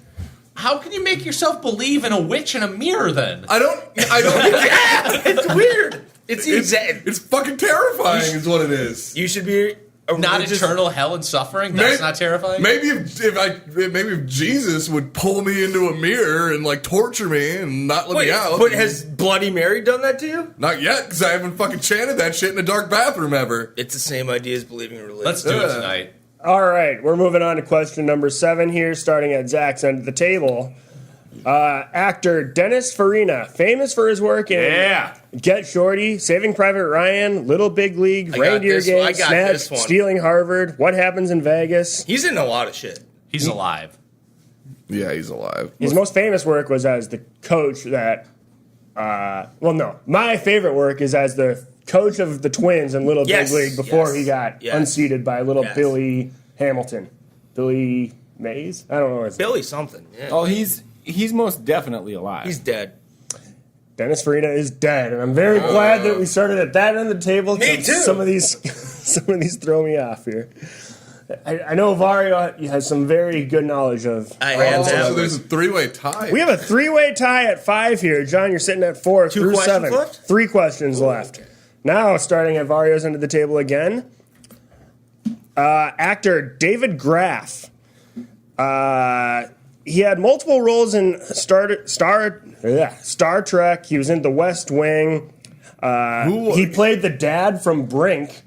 How can you make yourself believe in a witch in a mirror then? I don't. Yeah, it's weird. It's fucking terrifying, is what it is. You should be Not eternal hell and suffering? That's not terrifying? Maybe if Jesus would pull me into a mirror and like torture me and not let me out. But has Bloody Mary done that to you? Not yet, because I haven't fucking chanted that shit in a dark bathroom ever. It's the same idea as believing in religion. Let's do it tonight. All right, we're moving on to question number 7 here, starting at Zach's end of the table. Actor Dennis Farina, famous for his work in Get Shorty, Saving Private Ryan, Little Big League, Reindeer Games, Snatch, Stealing Harvard, What Happens in Vegas. He's in a lot of shit. He's alive. Yeah, he's alive. His most famous work was as the coach that, my favorite work is as the coach of the Twins in Little Big League before he got unseated by little Billy Hamilton. Billy Mays? I don't know his Billy something. Yeah. Oh, he's most definitely alive. He's dead. Dennis Farina is dead, and I'm very glad that we started at that end of the table. Me too. Some of these throw me off here. I know Vario has some very good knowledge of. So there's a 3-way tie. We have a 3-way tie at 5 here. John, you're sitting at 4 Two through questions 7. left? 3 questions left. Now, starting at Vario's end of the table again, actor David Graff. He had multiple roles in Star Trek. He was in The West Wing. He played the dad from Brink.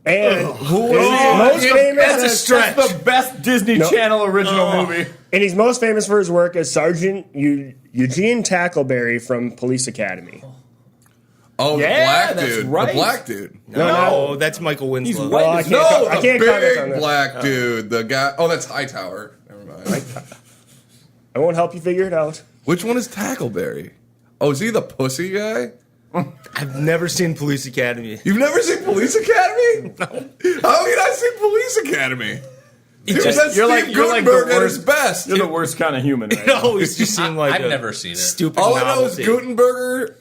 And most famous that's a stretch. That's the best Disney Channel original movie. And he's most famous for his work as Sergeant Eugene Tackleberry from Police Academy. Oh, Yeah, the black that's dude. right. The black dude. No, that's Michael Winslow. He's white. Well, I can't comment on Big that. black dude. The guy. Oh, that's Hightower. Never mind. I won't help you figure it out. Which one is Tackleberry? Oh, is he the pussy guy? I've never seen Police Academy. You've never seen Police Academy? No. How have you not seen Police Academy? Dude, that's You're Steve like Gutenberg the at his worst. best. You're the worst kind of human. Right It always just seemed like I've never seen it. stupid All I know is novelty. Gutenberg.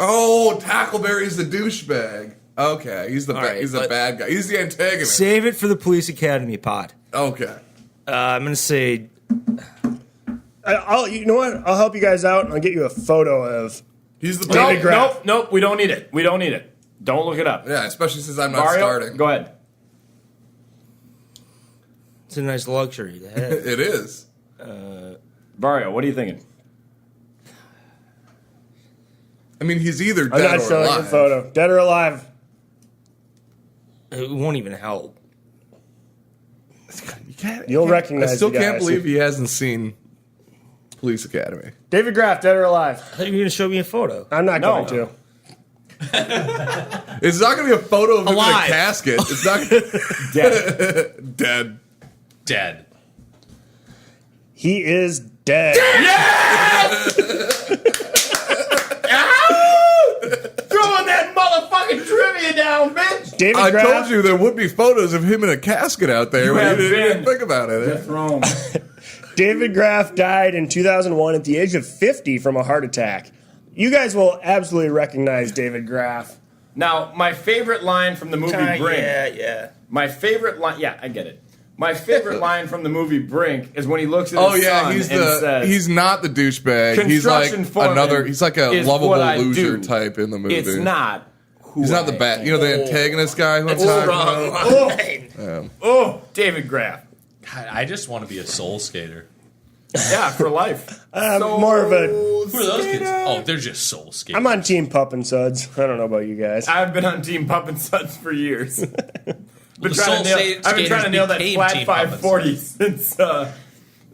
Oh, Tackleberry's the douchebag. Okay, he's the right, he's the but- bad guy. He's the antagonist. Save it for the Police Academy pod. Okay. I'm going to say... You know what? I'll help you guys out, and I'll get you a photo of. He's the David bad Graff. Nope. We don't need it. We don't need it. Don't look it up. Yeah, especially since I'm not Mario, starting. go ahead. It's a nice luxury to have. It is. Mario, what are you thinking? I mean, he's either I'm dead not or showing you a alive. photo. Dead or alive? It won't even help. You'll recognize I still the can't guys. believe he hasn't seen Police Academy. David Graff, dead or alive? I thought you were going to show me a photo. I'm not going to. It's not going to be a photo of him in a Alive. casket. It's not Dead. dead. Dead. He is dead. Throwing that motherfucking trivia down, bitch! David I Graff. told you there would be photos of him in a casket out there. But have you didn't even been think about it. Death Rome. David Graff died in 2001 at the age of 50 from a heart attack. You guys will absolutely recognize David Graff. Now, my favorite line from the movie Brink. Yeah. My favorite line. Yeah, I get it. My favorite line from the movie Brink is when he looks at Oh his yeah, son he's and the says, he's not the douchebag. He's like "Construction foreman another. He's like a is lovable what I loser do. type in the movie. It's not who He's not the I bad. am." You know the antagonist guy who I'm That's talking wrong. about. Oh, David Graff. God, I just want to be a soul skater. Yeah, for life. More of a. Who are those kids? Oh, they're just soul skaters. I'm on Team Pup and Suds. I don't know about you guys. I've been on Team Pup and Suds for years. The soul I've been trying to nail that skaters flat became Team Pup and 540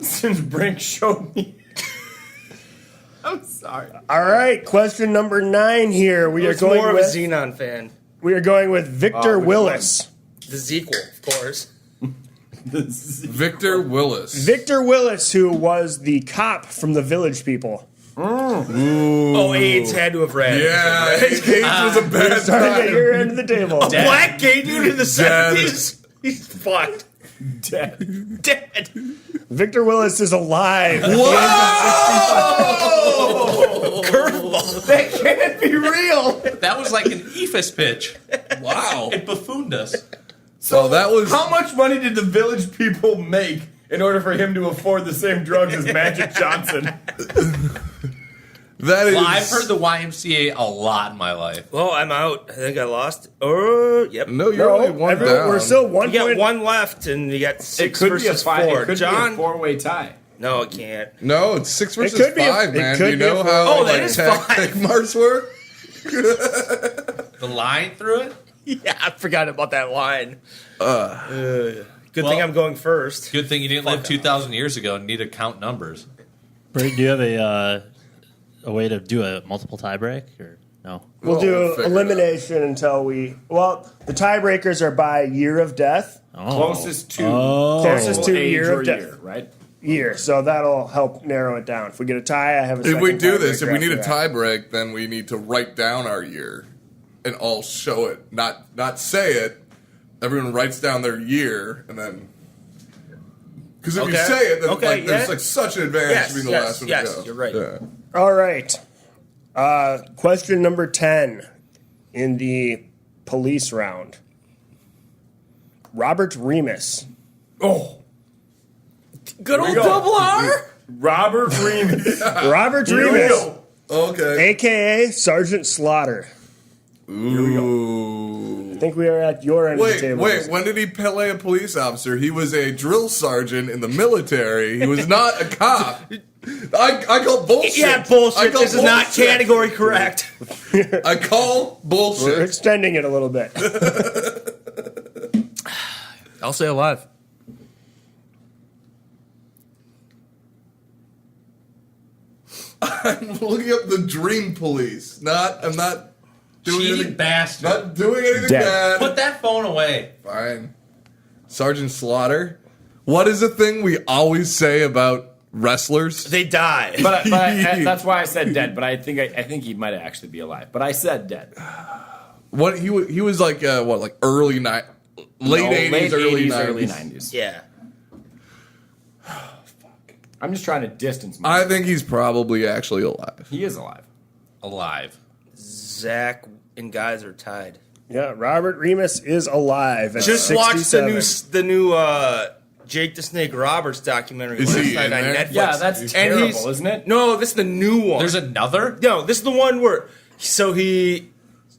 since Brink showed me. I'm sorry. All right, question number 9 here. We are It's more going of a with Xenon fan. Victor which Willis. The sequel, of course. Victor Willis. Victor Willis, who was the cop from The Village People. Oh, AIDS had to have read. Yeah, AIDS was a bad Starting at time. your end of the table. Black gay dude in the Dead. 70s? He's fucked. Dead. Dead. Victor Willis is alive. Whoa! Curveball. That can't be real. That was like an Ephus pitch. Wow. It buffooned us. So that was How much money did the Village people make in order for him to afford the same drugs as Magic Johnson? that is. Well, I've heard the YMCA a lot in my life. Well, I'm out. I think I lost. Oh, yep. No, you're only one down. We're still one You got point. one left, and you got 6 It could be a versus five. 4. It could be John? a four-way tie. No, it can't. No, it's 6 versus could be a- 5, it man. could Do you be a know four- how Oh, that is tag five. marks work? The line through it? Yeah, I forgot about that line. Good thing Well- I'm going first. Good thing you didn't live 2,000 years ago and need to count numbers. Brady, do you have a way to do a multiple tie break or no? We'll We'll do figure it elimination until we. Well, the tiebreakers are by year of death. Closest to Closest to age year or of death. year, right? Year, so that'll help narrow it down. If we get a tie, I have a If second we do this, if we tiebreaker need a after tie break, then we need to write down our year and all show it, not say it. Everyone writes down their year, and then because if you Okay. say it, then Okay, like, there's yeah. like such an advantage Yes, to being the yes, last one yes, to go. you're right. Yeah. that. All right. Question number 10 in the police round. Robert Remus. Oh, Good old go. double R. Robert Remus. Robert Remus, Okay. a.k.a. Sergeant Slaughter. Ooh. I think we are at your end of the table. Wait, when did he play a police officer? He was a drill sergeant in the military. He was not a cop. I call bullshit. Yeah, I bullshit. call This is not bullshit. category correct. I call We're bullshit. extending it a little bit. I'll say alive. I'm looking up the Dream Police. I'm not doing Cheating anything. bastard. Not doing anything Dead. bad. Put that phone away. Fine. Sergeant Slaughter. What is the thing we always say about wrestlers? They die. but that's why I said dead. But I think he might actually be alive. But I said dead. What he was like? Like early late '80s, early '90s. 90s. Yeah. I'm just trying to distance myself. I think he's probably actually alive. He is alive. Alive. Zach and guys are tied. Yeah, Robert Remus is alive. At Just 67. watched the new Jake the Snake Roberts documentary Is last he night in on there? Netflix. Yeah, that's And terrible, he's- isn't it? No, this is the new one. There's another? No, this is the one where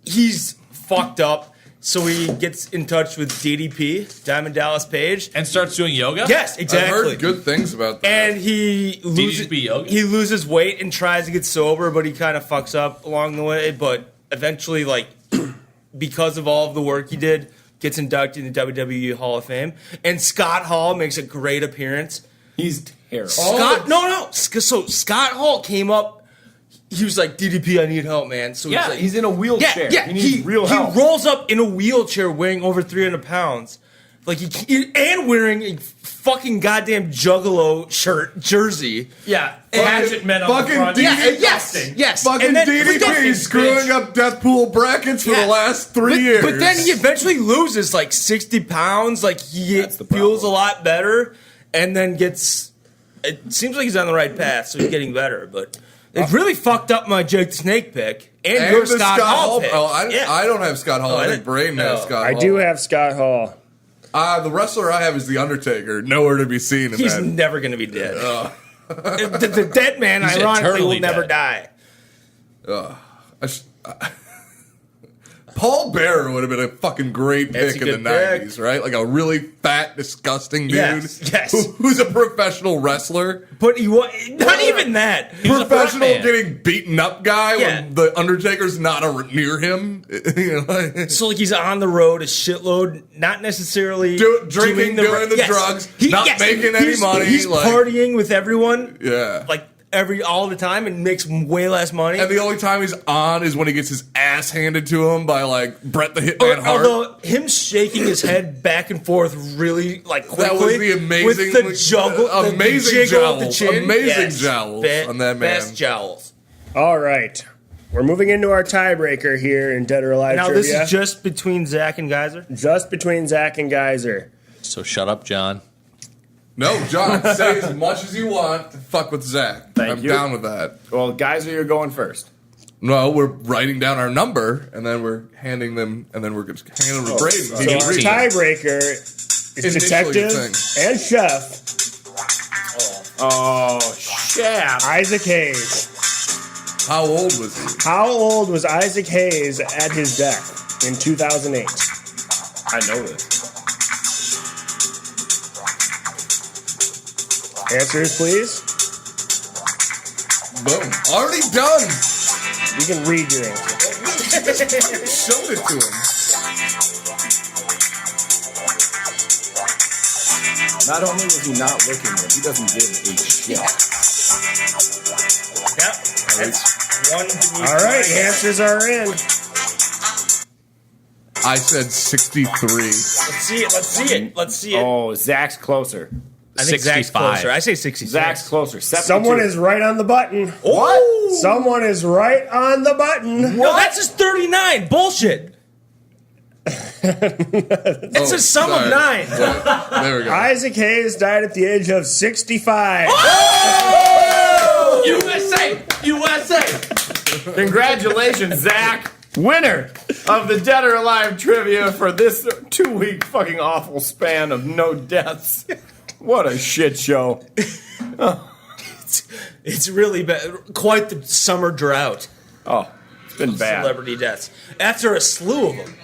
he's fucked up. So he gets in touch with DDP, Diamond Dallas Page. And starts doing yoga? Yes, exactly. I've heard good things about that. And he DDP yoga? loses weight and tries to get sober, but he kind of fucks up along the way. But eventually, like, because of all of the work he did, gets inducted in the WWE Hall of Fame. And Scott Hall makes a great appearance. He's terrible. So Scott Hall came up. He was like, DDP, I need help, man. So Yeah, like, he's in a wheelchair. Yeah, He needs real help. He rolls up in a wheelchair weighing over 300 pounds. Like and wearing a fucking goddamn Juggalo jersey. Yeah, Hatchet men fucking Yes. Fucking And then- DDP screwing up death pool brackets for the last 3 years. But then he eventually loses like 60 pounds. Like he That's the feels a problem. lot better, and then gets. It seems like he's on the right path, so he's getting better. But it really fucked up my Jake the Snake pick and your the Scott Hall pick. Oh, I don't have Scott Hall. Oh, I I think didn't- Braden has no. Scott I Hall. do have Scott Hall. The wrestler I have is The Undertaker. Nowhere to be seen in He's that. never going to be dead. The dead man, He's ironically, will eternally never dead. die. Paul Bearer would have been a fucking great That's pick a in the good pick. 90s, right? Like a really fat, disgusting dude Yes. who's a professional wrestler. But not even that. was a Professional front man. getting beaten up guy Yeah. when the Undertaker's not near him. You know, like- So like he's on the road a shitload, not necessarily drinking, doing the drugs, not making any money. He's like, partying with everyone, yeah. like all the time, and makes way less money. And the only time he's on is when he gets his ass handed to him by like Bret the Hitman Hart. Although him shaking his head back and forth really like quickly That was the amazing, with the juggle, amazing the jiggle of the jowls, chin. amazing Yes. jowls on that man. Best jowls. All right. We're moving into our tiebreaker here in Dead or Alive Now Trivia. this is just between Zach and Geyser. Just between Zach and Geyser. So shut up, John. No, John, say as much as you want to fuck with Zach. I'm down with that. Well, guys, you're going first. No, we're writing down our number, and then we're handing them, and then we're just handing them to Braden. So our tiebreaker is detective and chef. Oh, chef. Isaac Hayes. How old was he? How old was Isaac Hayes at his death in 2008? I know this. Answers, please. Boom. Already done. You can read your answer. Showed it to him. Not only was he not looking, but he doesn't give a shit. Yep. That's one. All right, answers are in. I said 63. Let's see it. Oh, Zach's closer. I think Zach's 65. closer. I say 66. Zach's closer. 72. Someone is right on the button. What? Someone is right on the button. No, that's just 39. Bullshit. It's a sum of 9. There we go. Isaac Hayes died at the age of 65. USA! Congratulations, Zach. Winner of the Dead or Alive trivia for this 2-week fucking awful span of no deaths. What a shit show. It's really bad. Quite the summer drought. Oh, it's been bad. Celebrity deaths. After a slew of them.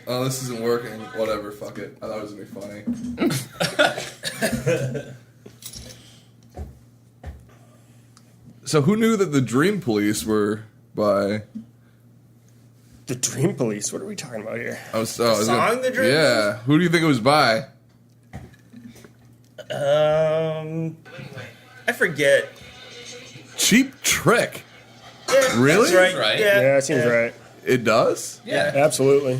Oh, this isn't working. Whatever, fuck it. I thought it was going to be funny. So who knew that the Dream Police were by... The Dream Police? What are we talking about here? The song, The Dream Yeah. Who do you think it was by? I forget. Cheap Trick. Yeah, Really? That's right. Right. Yeah, Yeah, it seems right. It does? Yeah. Absolutely.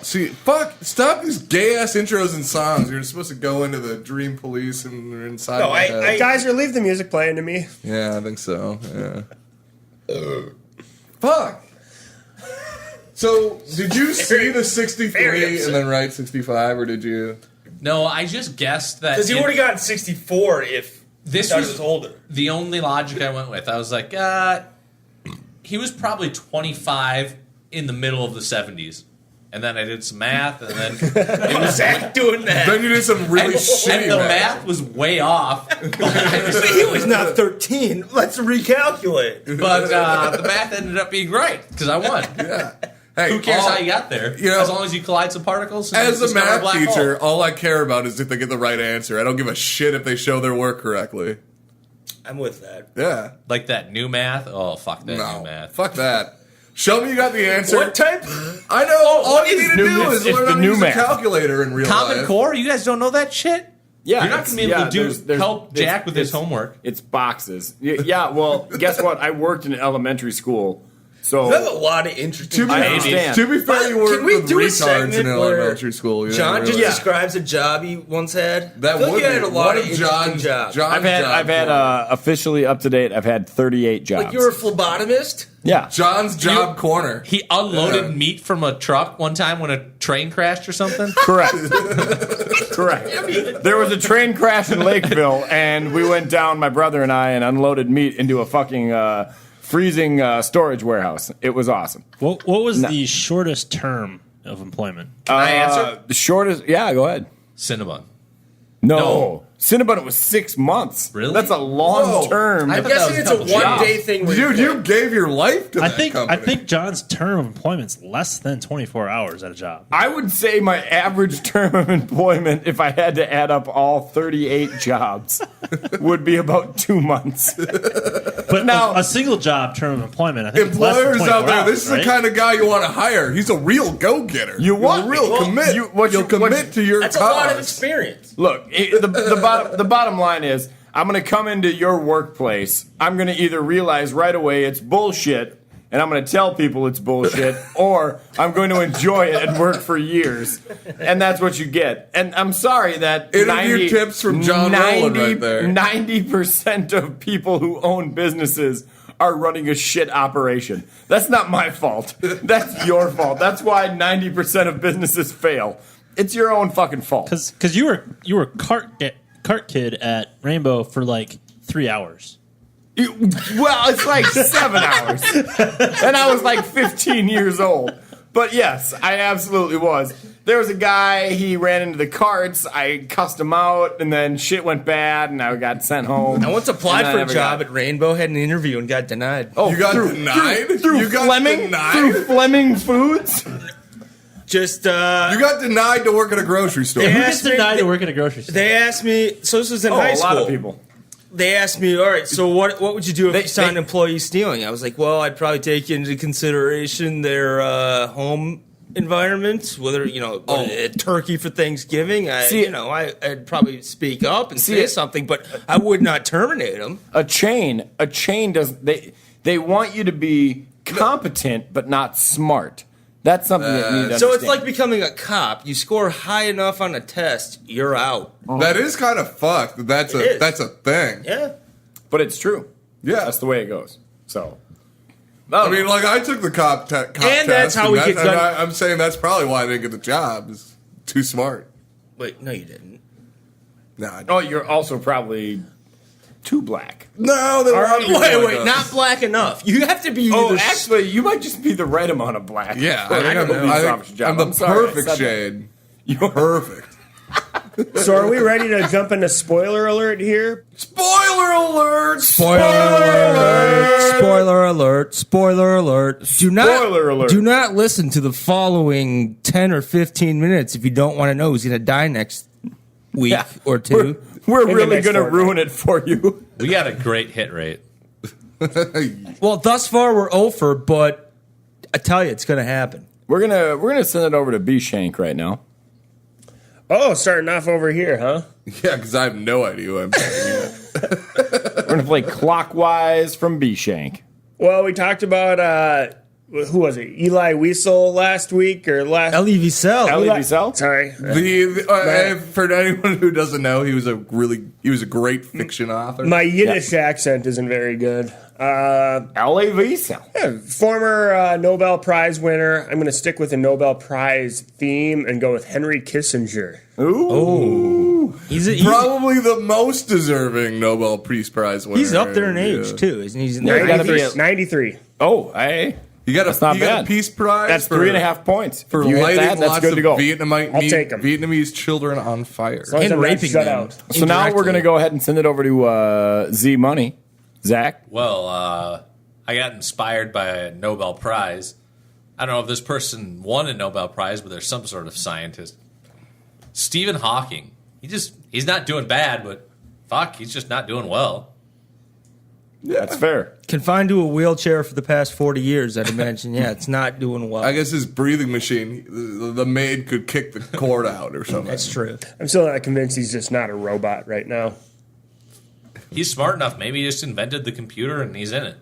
See, fuck, stop these gay-ass intros and songs. You're supposed to go into the Dream Police and they're inside No, my head. Guys, or leave the music playing to me. Yeah, I think so. Yeah. Fuck. So, did you see the 63 and then write 65, or did you? No, I just guessed that. Because he would have gotten 64 if This he was older. the only logic I went with. I was like, he was probably 25 in the middle of the 70s. And then I did some math, and then it was Zach doing that. Then you did some really shitty and the math. math was way off. But he was not 13. Let's recalculate. But the math ended up being right because I won. Yeah. Hey, Who cares how you got there? You know, as long as you collide some particles. And as a discover math black teacher, hole. all I care about is if they get the right answer. I don't give a shit if they show their work correctly. I'm with that. Yeah. Like that new math. Oh fuck that No. new math. Fuck that. Show me you got the answer. What type? I know. All you need to do is it's learn the how to new use math. a calculator in real Common life. Core. You guys don't know that shit. Yeah, You're not going to be able to there's- help Jack with his homework. It's boxes. Yeah, well, guess what? I worked in elementary school, so There's a lot of interesting. I understand. To be fair, you Can worked we with do a retards segment in where elementary school. You John didn't just realize. describes a job he once had. That I feel would like you had be a lot one of of interesting jobs. I've had officially up to date. I've had 38 jobs. Like you were a phlebotomist. Yeah, John's job corner. He unloaded meat from a truck one time when a train crashed or something. correct. Correct. There was a train crash in Lakeville, and we went down, my brother and I, and unloaded meat into a fucking freezing storage warehouse. It was awesome. What was the shortest term of employment? Can I answer? The shortest. Yeah, go ahead. Cinnabon. No. Cinnabon was 6 months. Really? That's a long term. I'm guessing it's a one-day thing. Where Dude, you gave your life to I that think company. John's term of employment's less than 24 hours at a job. I would say my average term of employment, if I had to add up all 38 jobs, would be about 2 months. But Now- a single job term of employment, I think it's less than Employers 24 out there, hours, this is right? the kind of guy you want to hire. He's a real go-getter. You want- He's a real well, commit. You'll commit to your That's a cause. lot of experience. Look, the bottom line is, I'm going to come into your workplace. I'm going to either realize right away it's bullshit, and I'm going to tell people it's bullshit, or I'm going to enjoy it and work for years. And that's what you get. And I'm sorry that Interview tips from John Rowland right there. 90% of people who own businesses are running a shit operation. That's not my fault. That's your fault. That's why 90% of businesses fail. It's your own fucking fault. Because you were cart kid at Rainbow for like 3 hours. Well, it's like 7 hours. And I was like 15 years old. But yes, I absolutely was. There was a guy, he ran into the carts, I cussed him out, and then shit went bad, and I got sent home. I once applied for a job at Rainbow, had an interview, and got denied. Oh, you got denied? Through Fleming Foods? Just, you got denied to work at a grocery store. Who gets denied to work at a grocery store? They asked me, so this was in high school. A lot of people. They asked me, all right, so what would you do if you saw an employee stealing? I was like, well, I'd probably take into consideration their home environment, whether, a turkey for Thanksgiving. I'd probably speak up and say something, but I would not terminate them. A chain does, they want you to be competent but not smart. That's something that you need to understand. So it's like becoming a cop. You score high enough on a test, you're out. That is kind of fucked. That's a thing. Yeah. But it's true. Yeah. That's the way it goes. So. I mean, like, I took the cop test. And that's how we get done. I'm saying that's probably why I didn't get the job. Is too smart. Wait, no, you didn't. No, you're also probably too black. No, there were Wait, not black enough. You have to be. Actually, you might just be the right amount of black. Yeah, I'm the perfect shade. You're perfect. So are we ready to jump into spoiler alert here? Spoiler alert! Spoiler alert! Spoiler alert! Spoiler alert! Spoiler alert! Do not listen to the following 10 or 15 minutes if you don't want to know who's going to die next week or two. We're really going to ruin it for you. We got a great hit rate. Well, thus far we're over, but I tell you, it's going to happen. We're gonna send it over to B Shank right now. Oh, starting off over here, huh? Yeah, because I have no idea who I'm saying. We're going to play clockwise from B Shank. Well, we talked about, who was it? Eli Wiesel last week or last... Elie Wiesel. Elie Wiesel? Sorry. For anyone who doesn't know, he was a great fiction author. My Yiddish accent isn't very good. Elie Wiesel. Yeah, former Nobel Prize winner. I'm going to stick with the Nobel Prize theme and go with Henry Kissinger. Ooh. He's probably the most deserving Nobel Peace Prize winner. He's up there in age, too, isn't he? He's in 93. Oh, hey. That's not bad. A Peace Prize. That's 3.5 points. For lighting lots of Vietnamese children on fire. And raping them. So now we're going to go ahead and send it over to Z Money. Zach? Well, I got inspired by a Nobel Prize. I don't know if this person won a Nobel Prize, but there's some sort of scientist. Stephen Hawking. He's not doing bad, but fuck, he's just not doing well. Yeah, that's fair. Confined to a wheelchair for the past 40 years, I'd imagine. Yeah, it's not doing well. I guess his breathing machine, the maid could kick the cord out or something. That's true. I'm still not convinced he's just not a robot right now. He's smart enough. Maybe he just invented the computer and he's in it.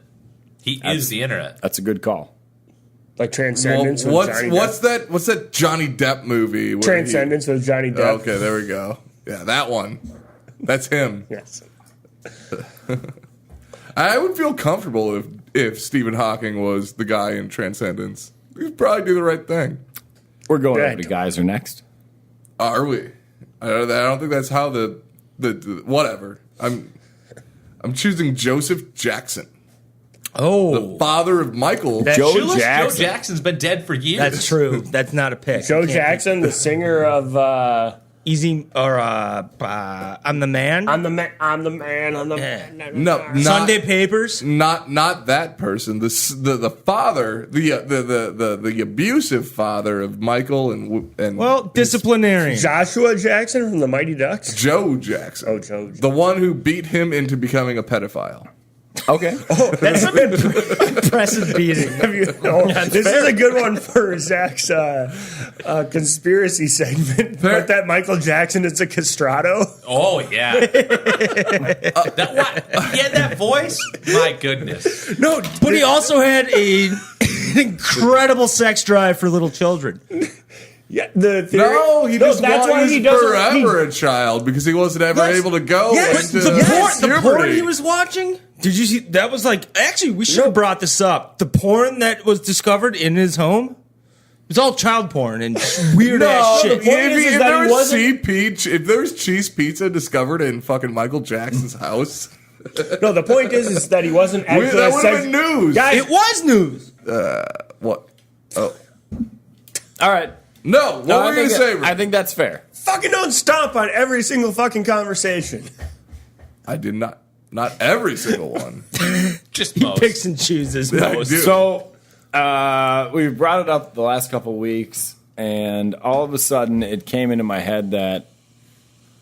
He is the internet. That's a good call. Like Transcendence with Johnny Depp. What's that Johnny Depp movie? Transcendence with Johnny Depp. Okay, there we go. Yeah, that one. That's him. Yes. I would feel comfortable if Stephen Hawking was the guy in Transcendence. He'd probably do the right thing. We're going over to Geyser next. Are we? I don't think that's how the whatever. I'm choosing Joseph Jackson. Oh, the father of Michael. Joe Jackson's been dead for years. That's true. That's not a pick. Joe Jackson, the singer of Easy or I'm the Man. I'm the Man. No, Sunday Papers. Not that person. The father, the abusive father of Michael and disciplinarian. Joshua Jackson from the Mighty Ducks. Joe Jackson. Oh, Joe Jackson. The one who beat him into becoming a pedophile. Okay. Oh, that's some impressive beating. This is a good one for Zach's conspiracy segment. But that Michael Jackson is a castrato. Oh, yeah. He had that voice? My goodness. No, but he also had an incredible sex drive for little children. Yeah, the theory. No, he just wanted forever a child because he wasn't ever able to go. Yes, the porn he was watching. Did you see? That was like, actually, we should have brought this up. The porn that was discovered in his home. It's all child porn and weird ass shit. If there was cheese pizza discovered in fucking Michael Jackson's house, No, the point is that he wasn't actually that would have been news. Guys, It was news. What? Oh, All right. no. What were you gonna say? I think that's fair. fucking don't stomp on every single fucking conversation. I did not. Not every single one. Just He most. picks and chooses I most. do. So we've brought it up the last couple of weeks, and all of a sudden it came into my head that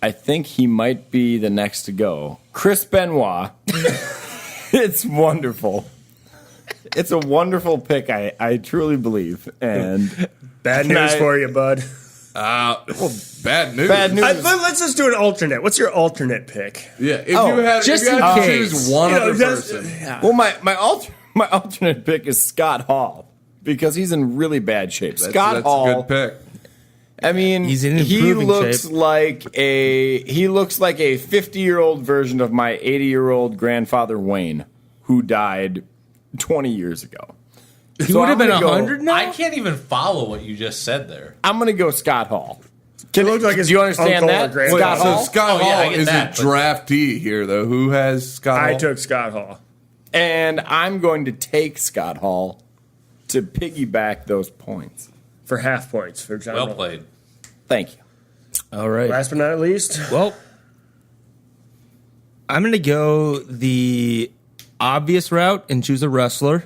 I think he might be the next to go. Chris Benoit. It's wonderful. It's a wonderful pick, I truly believe. And Bad news for you, bud. Well, bad news. bad news. Let's just do an alternate. What's your alternate pick? Yeah, if you had just to in case. choose one You know, other just- person. Well, my alternate pick is Scott Hall because he's in really bad shape. Scott That's Hall. a good pick. I mean, He's in he improving looks shape. like a 50-year-old version of my 80-year-old grandfather Wayne, who died 20 years ago. He So would have I'm been gonna go- 100 now. I can't even follow what you just said there. I'm going to go Scott Hall. He looks like his Do you understand uncle or that? grandfather. Scott So Hall? Scott Oh, yeah, I Hall get is that, a but- draftee here, though. Who has Scott Hall? I took Scott Hall. And I'm going to take Scott Hall to piggyback those points. For half points for John. Well Roll. played. Thank you. All right. Last but not least, Well, I'm going to go the obvious route and choose a wrestler.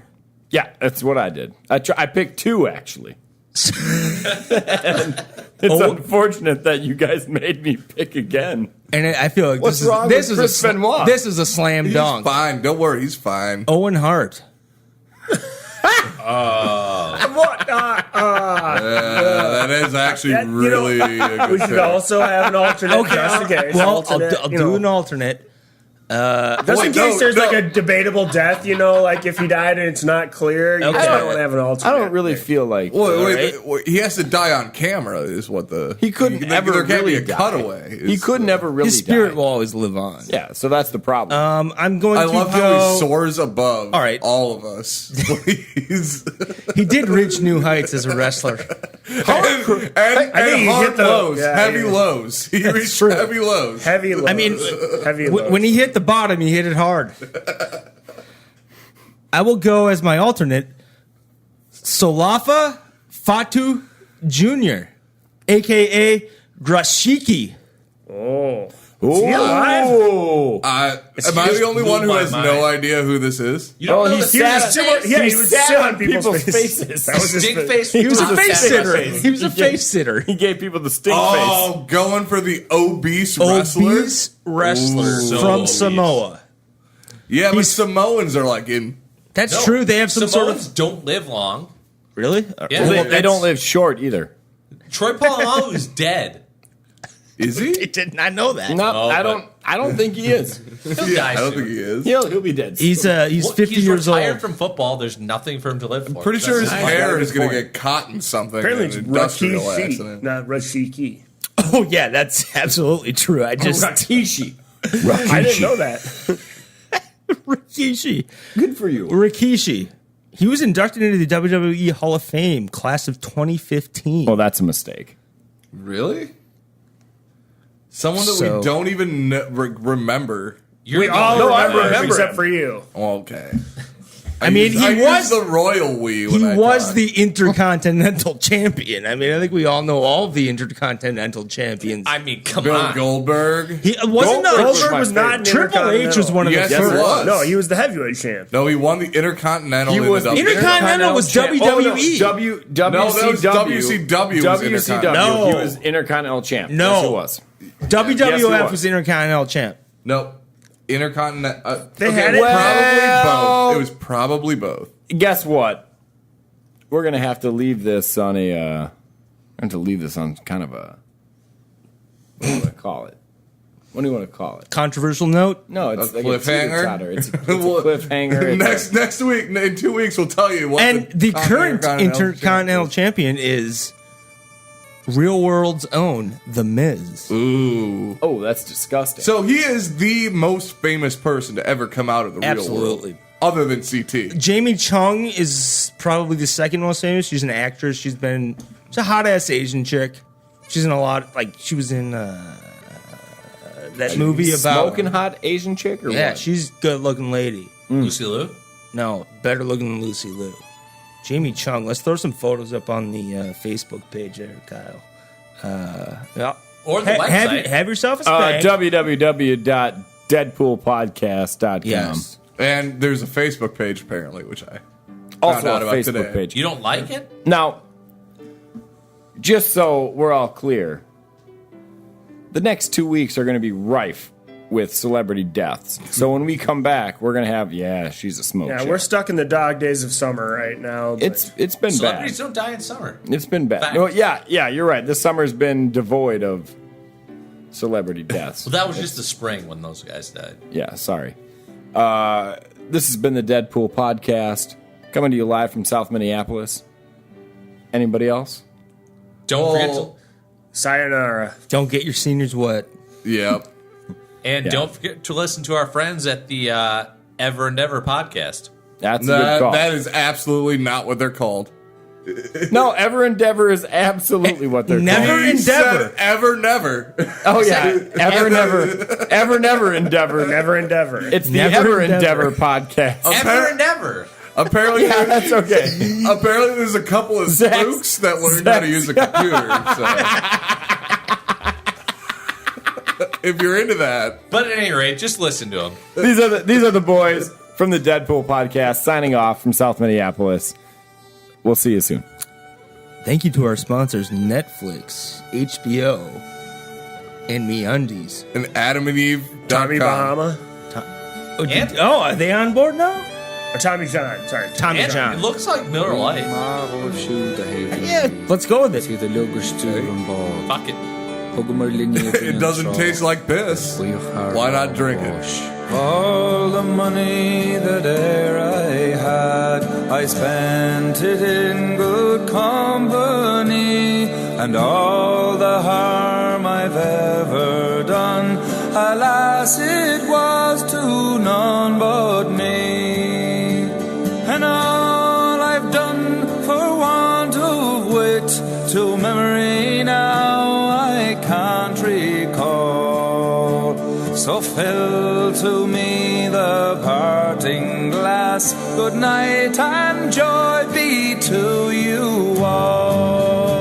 Yeah, that's what I did. I picked two, actually. It's unfortunate that you guys made me pick again. And I feel like What's this is wrong this with is Chris a Benoit? this is a slam He's dunk. fine. Don't worry. He's fine. Owen Hart. That is actually That- you know, really a good we should pick. also have an alternate just in case. Well, Alternate, I'll you do know. an alternate. Just Wait, in case no, there's no. like a debatable death, you know, like if he died and it's not clear, you Okay. might want to have an alternate. I don't really feel like Wait, he has to die on camera. Is what the he couldn't ever There can't really be a die. cutaway. He could never really His spirit die. will always live on. Yeah, so that's the problem. I'm going I to love go. how he soars above All right. all of us. He's He did reach new heights as a wrestler. and he hard hit the- lows, yeah, heavy yeah. lows. He reached true. heavy lows. Heavy lows. I mean, heavy lows. When he hit the bottom, he hit it hard. I will go as my alternate, Solafa Fatu Jr., a.k.a. Grashiki. Is he alive? Oh, Am I the only one who blew my has mind. no idea who this is? You don't know he the sat- face? Yeah, he he would sat sit on on people's people's faces. faces. That was his Stink face. face. He was a Wow. face sitter. He was a He gave- face sitter. He gave people the stink Oh, going for the obese wrestler? Obese wrestler Ooh. from So Samoa. Yeah, but Samoans are like in. That's No, true. They have some Samoans sort of. don't live long. Really? Yeah. face. They don't live short either. Troy Polamalu is dead. Is I he? did not know that. No, Oh, I don't think he is. Yeah, I don't think he is. He'll be dead. He's Well, 50 he's years retired old. from football. There's nothing for him to live for. Pretty sure his That's- hair is going to point. get caught in something. Apparently in it's an industrial Rakishi, accident. not Rashiki. Oh yeah, that's absolutely true. I just Rakishi. I didn't know that. Rikishi. Good for you. Rikishi. He was inducted into the WWE Hall of Fame class of 2015. Well, that's a mistake. Really? Someone that So- we don't even remember. You're We the- all No, I remember, remember except him. for you. Okay. I mean, I he used was the royal we. When he I was talked. the Intercontinental Champion. I mean, I think we all know all of the Intercontinental Champions. I mean, come Bill on. Goldberg. He wasn't Goldberg was not an Triple H was one of Yes, the he first. was. No, he was the heavyweight champ. No, he won the Intercontinental. He in was the the Intercontinental was champ. WWE. WCW. No, that was WCW was Intercontinental. No. He was Intercontinental champ. No. Yes, he was. WWF Yes, he was. was. the Intercontinental Champ. No, Intercontinental. They had it? Probably both. It was probably both. Guess what? We're gonna have to leave this on a. Kind of a. What do you want to call it? What do you want to call it? Controversial note. No, it's A like cliffhanger? It's a cliffhanger. Next week, in 2 weeks, we'll tell you what. And the current Intercontinental Intercontinental Champion is Real World's own The Miz. Ooh. Oh, that's disgusting. So he is the most famous person to ever come out of the real world. Absolutely. other than CT. Jamie Chung is probably the second most famous. She's an actress. She's a hot ass Asian chick. She's in a lot. Like she was in that movie about smoking hot Asian chick. Or what? she's good looking lady. Lucy Liu? No, better looking than Lucy Liu. Jamie Chung. Let's throw some photos up on the Facebook page there, Kyle. Yeah. Or the website. Have yourself a spank. www.deadpoolpodcast.com. Yes. And there's a Facebook page apparently, which I Also found out a about Facebook today. page. You don't like it? Now, just so we're all clear, the next 2 weeks are going to be rife with celebrity deaths. So when we come back, we're going to have, she's a smoke show. We're stuck in the dog days of summer right now. It's been Celebrities bad. don't die in summer. It's been bad. Fact. No, you're right. This summer's been devoid of celebrity deaths. Well, that was just the spring when those guys died. Yeah, sorry. This has been the Deadpool Podcast, coming to you live from South Minneapolis. Anybody else? Don't forget to... Sayonara. Don't get your seniors wet. Yep. And don't forget to listen to our friends at the Ever and Ever podcast. That's a good call. That is absolutely not what they're called. No, Ever Endeavor is absolutely what they're Never called. He Endeavor. said Ever never. Oh, yeah. Ever Never Endeavor. Never Endeavor. It's the Never Ever Endeavor. Endeavor podcast. Ever and Ever. Apparently, Yeah, that's okay. apparently, there's a couple of spooks that learned how to use a computer. So. If you're into that, But at any rate, just listen to them. These are the boys from the Deadpool Podcast signing off from South Minneapolis. We'll see you soon. Thank you to our sponsors, Netflix, HBO, and MeUndies. and Adam and Eve. Tommy Bahama. Are they on board now? Or Tommy John. Sorry. Tommy And John. it looks like Miller Lite. Yeah, let's go with it. Fuck it. It doesn't taste like piss. Why not drink it? All the money that e'er I had, I spent it in good company, and all the harm I've ever done, alas, it was to none but me. And all I've done for want of wit, to memory now I can't recall. So fill to me the parting glass. Good night and joy be to you all.